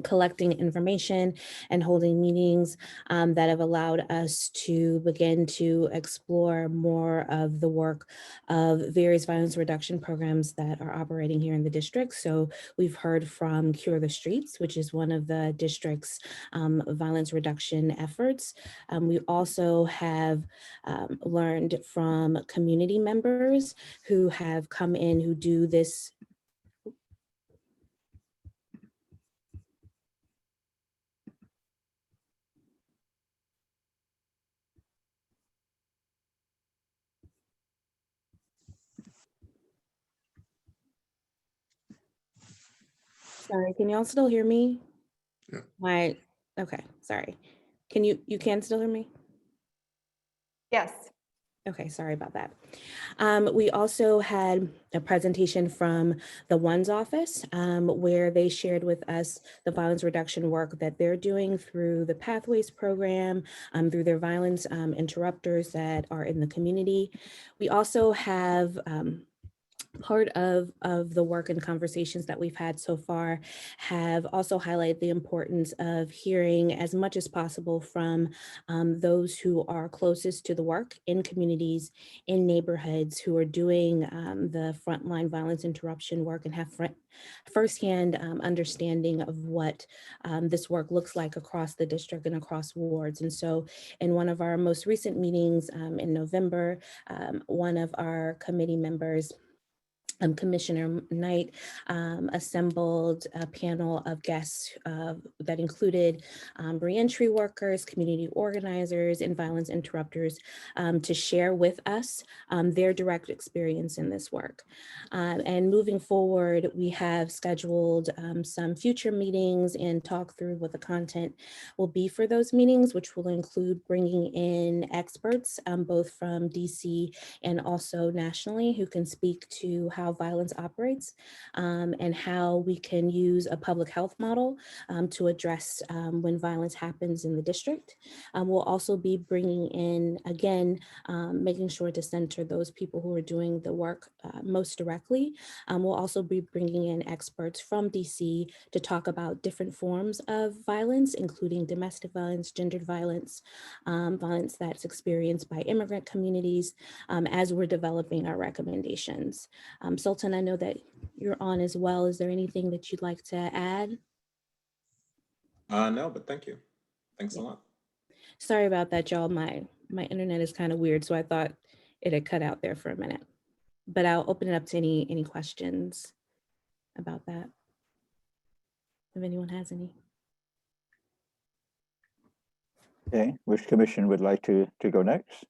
collecting information and holding meetings that have allowed us to begin to explore more of the work of various violence reduction programs that are operating here in the district. So we've heard from Cure the Streets, which is one of the district's violence reduction efforts. We also have learned from community members who have come in who do this. Sorry, can y'all still hear me? Yeah. Okay, sorry. You can still hear me? Yes. Okay, sorry about that. We also had a presentation from the ONE's office where they shared with us the violence reduction work that they're doing through the Pathways program, through their violence interrupters that are in the community. We also have part of the work and conversations that we've had so far have also highlighted the importance of hearing as much as possible from those who are closest to the work in communities, in neighborhoods, who are doing the frontline violence interruption work and have firsthand understanding of what this work looks like across the district and across wards. And so in one of our most recent meetings in November, one of our committee members Commissioner Knight assembled a panel of guests that included reentry workers, community organizers, and violence interrupters to share with us their direct experience in this work. And moving forward, we have scheduled some future meetings and talk through what the content will be for those meetings, which will include bringing in experts both from DC and also nationally who can speak to how violence operates and how we can use a public health model to address when violence happens in the district. We'll also be bringing in, again, making sure to center those people who are doing the work most directly. We'll also be bringing in experts from DC to talk about different forms of violence, including domestic violence, gendered violence, violence that's experienced by immigrant communities, as we're developing our recommendations. Sultan, I know that you're on as well. Is there anything that you'd like to add? No, but thank you. Thanks a lot. Sorry about that, y'all. My internet is kind of weird, so I thought it had cut out there for a minute. But I'll open it up to any questions about that, if anyone has any. Okay, which commission would like to go next?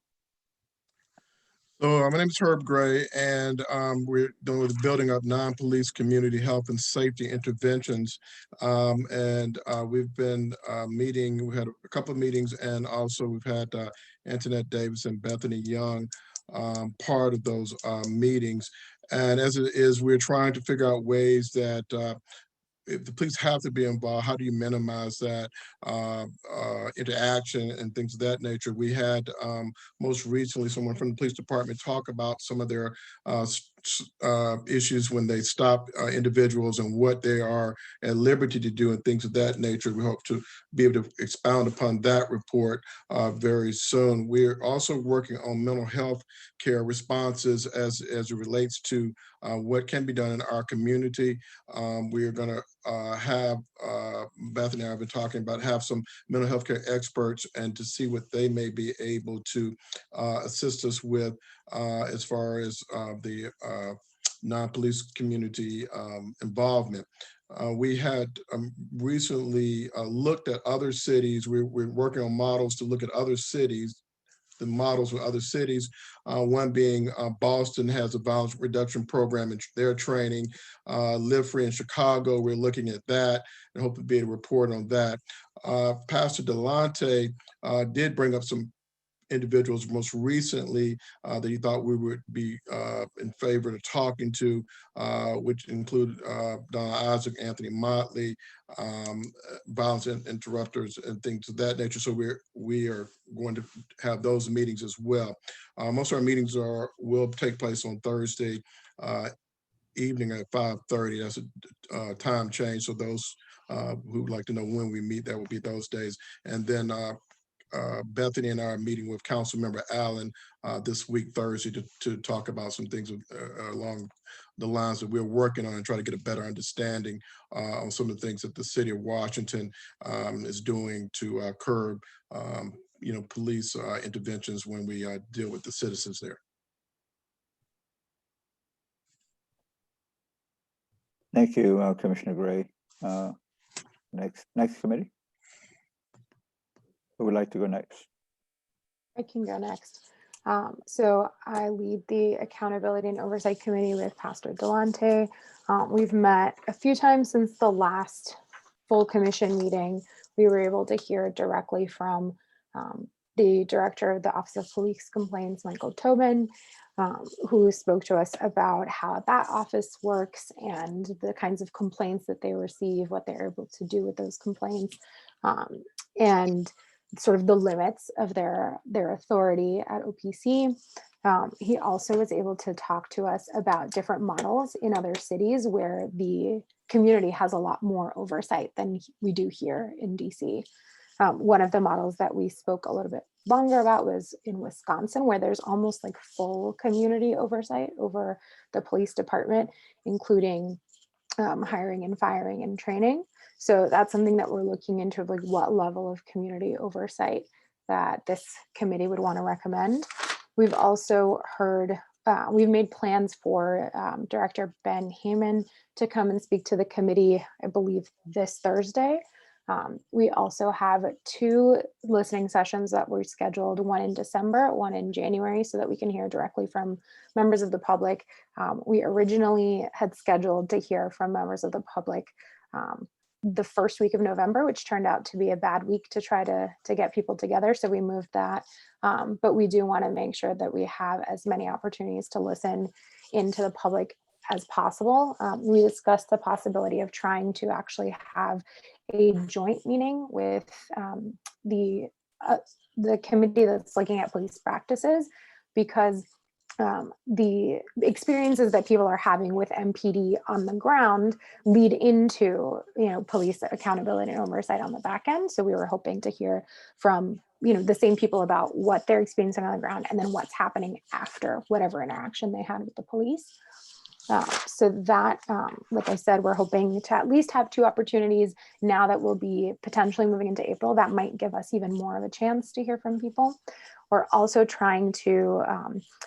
So my name is Herb Gray, and we're doing with building up non-police community health and safety interventions. We've been meeting, we had a couple of meetings, and also we've had Antoinette Davis and Bethany Young part of those meetings. And as it is, we're trying to figure out ways that if the police have to be involved, how do you minimize that interaction and things of that nature? We had most recently someone from the police department talk about some of their issues when they stop individuals and what they are at liberty to do and things of that nature. We hope to be able to expound upon that report very soon. We're also working on mental health care responses as it relates to what can be done in our community. We are going to have, Beth and I have been talking about, have some mental health care experts and to see what they may be able to assist us with as far as the non-police community involvement. We had recently looked at other cities. We're working on models to look at other cities, the models with other cities, one being Boston has a violence reduction program in their training. Live Free in Chicago, we're looking at that and hope to be able to report on that. Pastor Delonte did bring up some individuals most recently that he thought we would be in favor of talking to, which include Donna Isaac, Anthony Motley, violence interrupters and things of that nature. So we are going to have those meetings as well. Most of our meetings will take place on Thursday evening at 5:30. That's a time change. So those who would like to know when we meet, that will be those days. And then Bethany and I are meeting with Councilmember Allen this week, Thursday, to talk about some things along the lines that we're working on and try to get a better understanding on some of the things that the city of Washington is doing to curb, police interventions when we deal with the citizens there. Thank you, Commissioner Gray. Next committee. Who would like to go next? I can go next. So I lead the Accountability and Oversight Committee with Pastor Delonte. We've met a few times since the last full commission meeting. We were able to hear directly from the director of the Office of Police Complaints, Michael Tobin, who spoke to us about how that office works and the kinds of complaints that they receive, what they're able to do with those complaints, and sort of the limits of their authority at OPC. He also was able to talk to us about different models in other cities where the community has a lot more oversight than we do here in DC. One of the models that we spoke a little bit longer about was in Wisconsin, where there's almost like full community oversight over the police department, including hiring and firing and training. So that's something that we're looking into, like what level of community oversight that this committee would want to recommend. We've also heard we've made plans for Director Ben Heyman to come and speak to the committee, I believe this Thursday. We also have 2 listening sessions that were scheduled, one in December, one in January, so that we can hear directly from members of the public. We originally had scheduled to hear from members of the public the first week of November, which turned out to be a bad week to try to get people together. So we moved that. But we do want to make sure that we have as many opportunities to listen into the public as possible. We discussed the possibility of trying to actually have a joint meeting with the committee that's looking at police practices, because the experiences that people are having with MPD on the ground lead into, police accountability and oversight on the back end. So we were hoping to hear from, the same people about what they're experiencing on the ground and then what's happening after whatever interaction they had with the police. So that, like I said, we're hoping to at least have 2 opportunities now that we'll be potentially moving into April. That might give us even more of a chance to hear from people. We're also trying to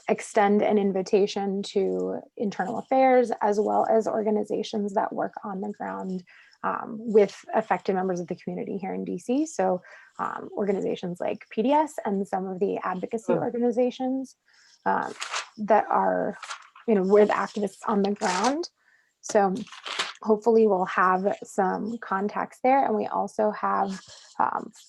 extend an invitation to internal affairs as well as organizations that work on the ground with affected members of the community here in DC. So organizations like PDS and some of the advocacy organizations that are, with activists on the ground. So hopefully we'll have some contacts there. And we also have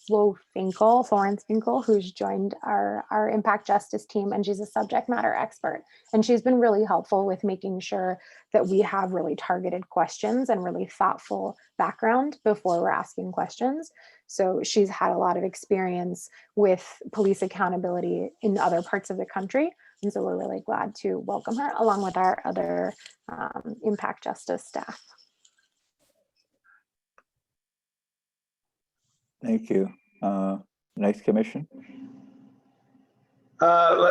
Florence Finkel, who's joined our Impact Justice team, and she's a subject matter expert. And she's been really helpful with making sure that we have really targeted questions and really thoughtful background before we're asking questions. So she's had a lot of experience with police accountability in other parts of the country. And so we're really glad to welcome her along with our other Impact Justice staff. Thank you. Next commission.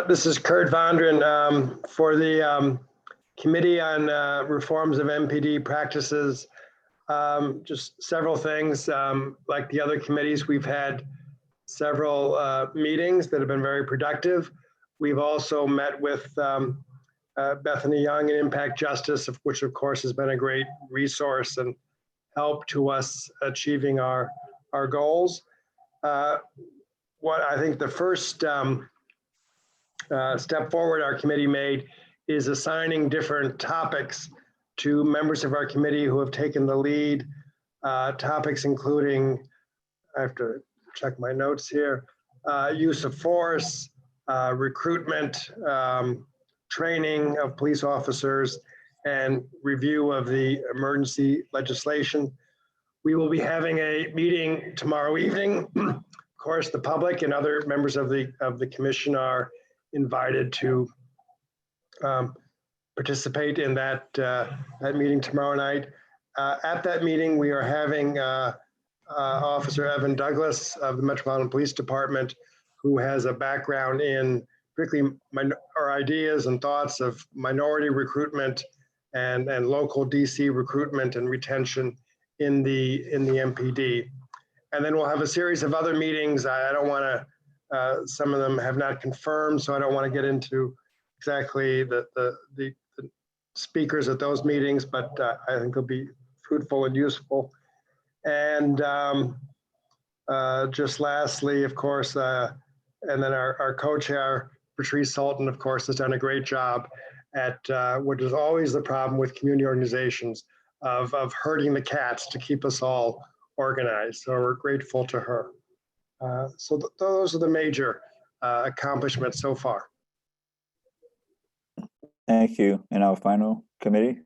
This is Kurt Vondran for the Committee on Reforms of MPD Practices. Just several things. Like the other committees, we've had several meetings that have been very productive. We've also met with Bethany Young and Impact Justice, which of course has been a great resource and help to us achieving our goals. What I think the first step forward our committee made is assigning different topics to members of our committee who have taken the lead. Topics including, I have to check my notes here, use of force, recruitment, training of police officers, and review of the emergency legislation. We will be having a meeting tomorrow evening. Of course, the public and other members of the commission are invited to participate in that meeting tomorrow night. At that meeting, we are having Officer Evan Douglas of the Metropolitan Police Department, who has a background in particularly our ideas and thoughts of minority recruitment and local DC recruitment and retention in the MPD. And then we'll have a series of other meetings. I don't want to, some of them have not confirmed, so I don't want to get into exactly the speakers at those meetings, but I think they'll be fruitful and useful. And just lastly, of course, and then our co-chair, Patrice Sultan, of course, has done a great job at what is always the problem with community organizations of herding the cats to keep us all organized. So we're grateful to her. So those are the major accomplishments so far. Thank you. And our final committee?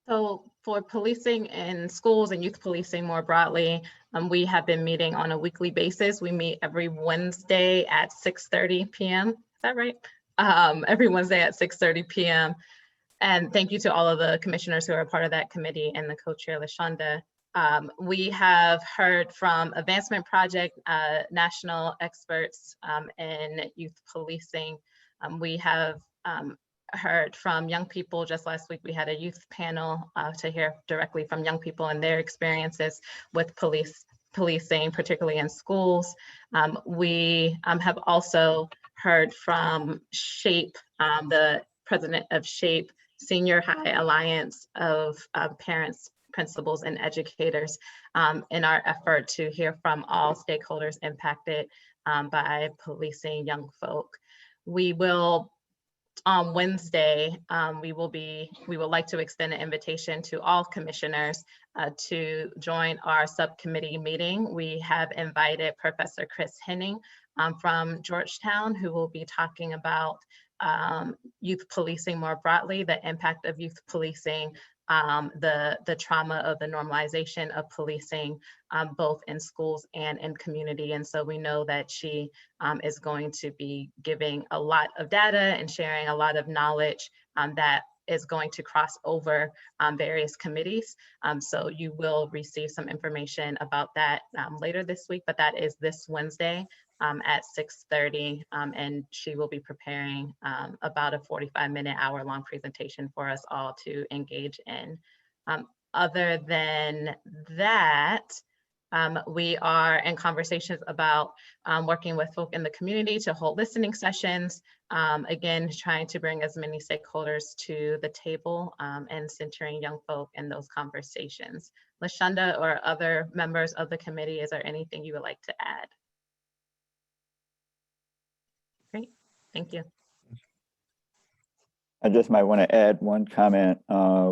So for policing in schools and youth policing more broadly, we have been meeting on a weekly basis. We meet every Wednesday at 6:30 p.m. Is that right? Every Wednesday at 6:30 p.m. And thank you to all of the commissioners who are a part of that committee and the co-chair, LaShonda. We have heard from Advancement Project, national experts in youth policing. We have heard from young people. Just last week, we had a youth panel to hear directly from young people and their experiences with policing, particularly in schools. We have also heard from SHAPE, the president of SHAPE, Senior High Alliance of Parents, Principals, and Educators, in our effort to hear from all stakeholders impacted by policing young folk. We will, on Wednesday, we would like to extend an invitation to all commissioners to join our subcommittee meeting. We have invited Professor Chris Henning from Georgetown, who will be talking about youth policing more broadly, the impact of youth policing, the trauma of the normalization of policing, both in schools and in community. And so we know that she is going to be giving a lot of data and sharing a lot of knowledge that is going to cross over various committees. So you will receive some information about that later this week, but that is this Wednesday at 6:30, and she will be preparing about a 45-minute, hour-long presentation for us all to engage in. Other than that, we are in conversations about working with folk in the community to hold listening sessions, again, trying to bring as many stakeholders to the table and centering young folk in those conversations. LaShonda or other members of the committee, is there anything you would like to add? Great, thank you. I just might want to add one comment.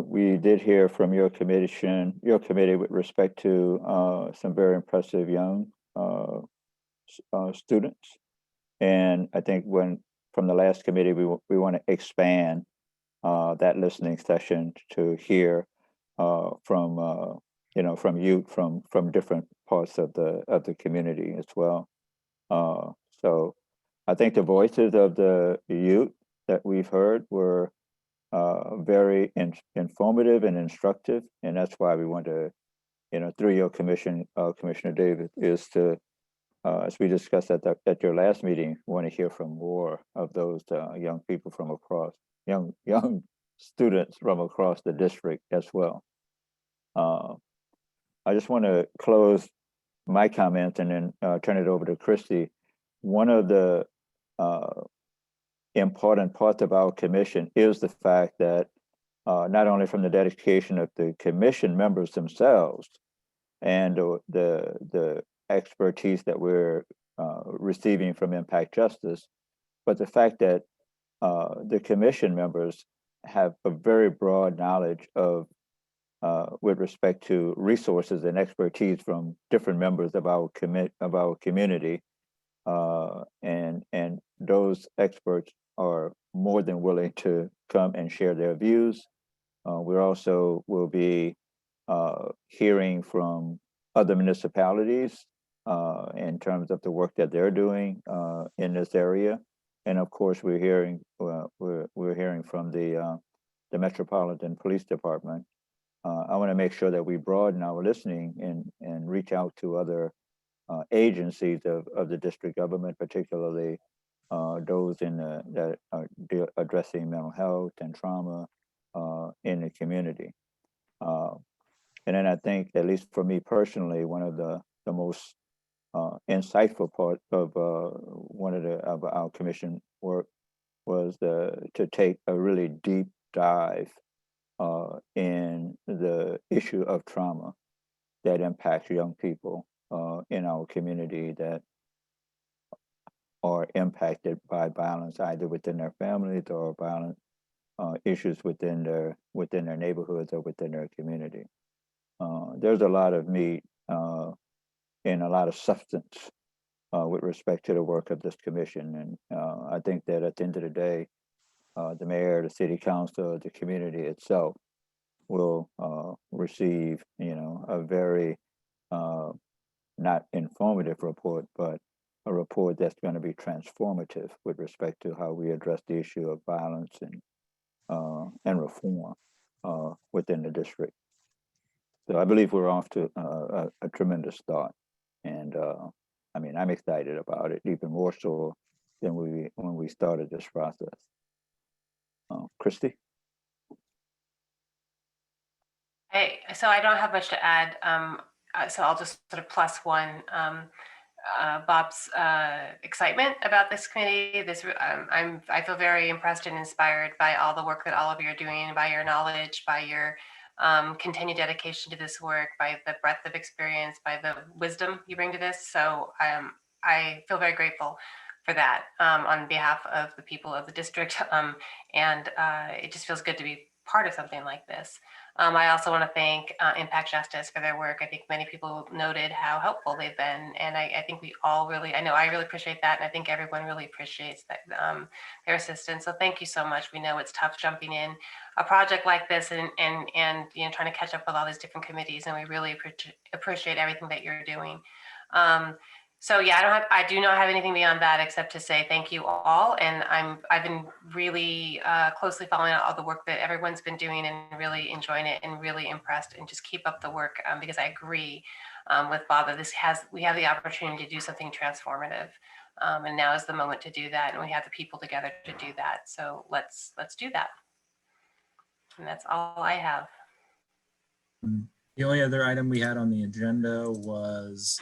We did hear from your committee with respect to some very impressive young students. And I think from the last committee, we want to expand that listening session to hear from youth from different parts of the community as well. So I think the voices of the youth that we've heard were very informative and instructive, and that's why we want to, through your commission, Commissioner Davis, is to, as we discussed at your last meeting, want to hear from more of those young people from across, young students from across the district as well. I just want to close my comments and then turn it over to Christy. One of the important part of our commission is the fact that not only from the dedication of the commission members themselves and the expertise that we're receiving from Impact Justice, but the fact that the commission members have a very broad knowledge of with respect to resources and expertise from different members of our community, and those experts are more than willing to come and share their views. We also will be hearing from other municipalities in terms of the work that they're doing in this area, and of course we're hearing from the Metropolitan Police Department. I want to make sure that we broaden our listening and reach out to other agencies of the district government, particularly those that are addressing mental health and trauma in the community. And then I think, at least for me personally, one of the most insightful part of of our commission work was to take a really deep dive in the issue of trauma that impacts young people in our community that are impacted by violence either within their families or violent issues within their neighborhoods or within their community. There's a lot of meat and a lot of substance with respect to the work of this commission, and I think that at the end of the day, the mayor, the city council, the community itself will receive, a very not informative report, but a report that's going to be transformative with respect to how we address the issue of violence and reform within the district. So I believe we're off to a tremendous start, and I'm excited about it, even more so than when we started this process. Christy? So I don't have much to add. So I'll just sort of plus one. Bob's excitement about this committee. I feel very impressed and inspired by all the work that all of you are doing, by your knowledge, by your continued dedication to this work, by the breadth of experience, by the wisdom you bring to this. So I feel very grateful for that on behalf of the people of the district. And it just feels good to be part of something like this. I also want to thank Impact Justice for their work. I think many people noted how helpful they've been. And I think we all really, I really appreciate that. And I think everyone really appreciates that, their assistance. So thank you so much. We know it's tough jumping in a project like this and trying to catch up with all these different committees. And we really appreciate everything that you're doing. So yeah, I do not have anything beyond that except to say thank you all. And I've been really closely following all the work that everyone's been doing and really enjoying it and really impressed, and just keep up the work because I agree with Bob that we have the opportunity to do something transformative. And now is the moment to do that. And we have the people together to do that. So let's do that. And that's all I have. The only other item we had on the agenda was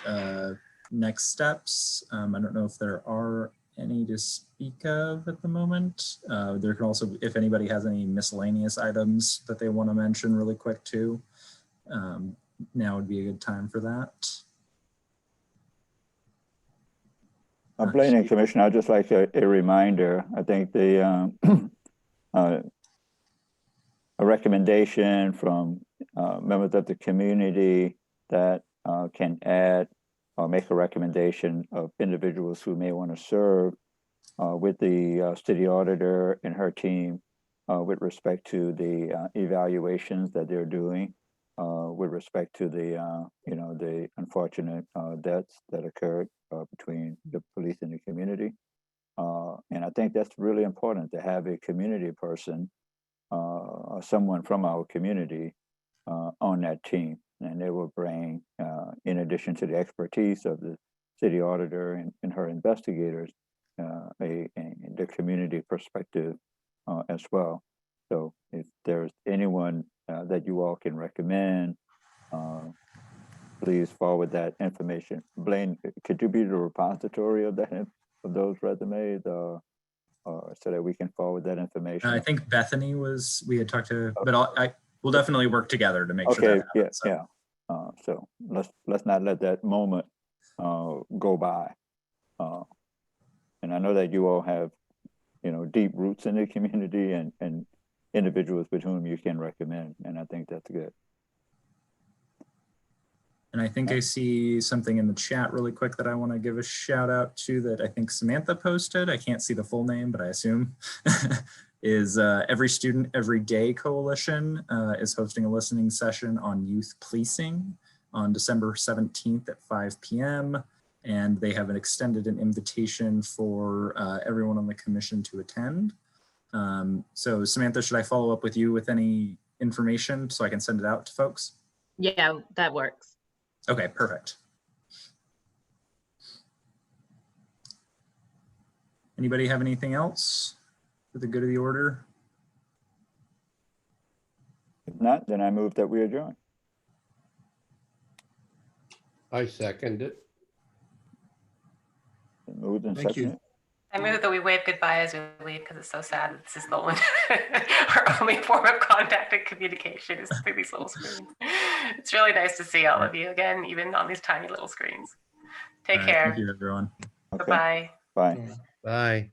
next steps. I don't know if there are any to speak of at the moment. There can also, if anybody has any miscellaneous items that they want to mention really quick too, now would be a good time for that. Planning Commission, I'd just like a reminder. I think the a recommendation from members of the community that can add or make a recommendation of individuals who may want to serve with the city auditor and her team with respect to the evaluations that they're doing, with respect to the the unfortunate deaths that occurred between the police and the community. And I think that's really important to have a community person or someone from our community on that team. And they will bring, in addition to the expertise of the city auditor and her investigators, the community perspective as well. So if there's anyone that you all can recommend, please forward that information. Blaine, could you be the repository of that, of those resumes, or so that we can forward that information? I think Bethany we had talked to, but we'll definitely work together to make sure that happens. Yeah. So let's not let that moment go by. And I know that you all have, deep roots in the community and individuals with whom you can recommend, and I think that's good. And I think I see something in the chat really quick that I want to give a shout out to that I think Samantha posted. I can't see the full name, but I assume is Every Student Every Day Coalition is hosting a listening session on youth policing on December 17th at 5 p.m. And they have extended an invitation for everyone on the commission to attend. So Samantha, should I follow up with you with any information so I can send it out to folks? Yeah, that works. Okay, perfect. Anybody have anything else for the good of the order? If not, then I move that we adjourn. I second it. Moved and Thank you. seconded. I move that we wave goodbye as we leave because it's so sad that this is the only our only form of contact and communication is through these little screens. It's really nice to see all of you again, even on these tiny little screens. Take care. Thank you, everyone. Okay. Bye-bye. Bye. Bye.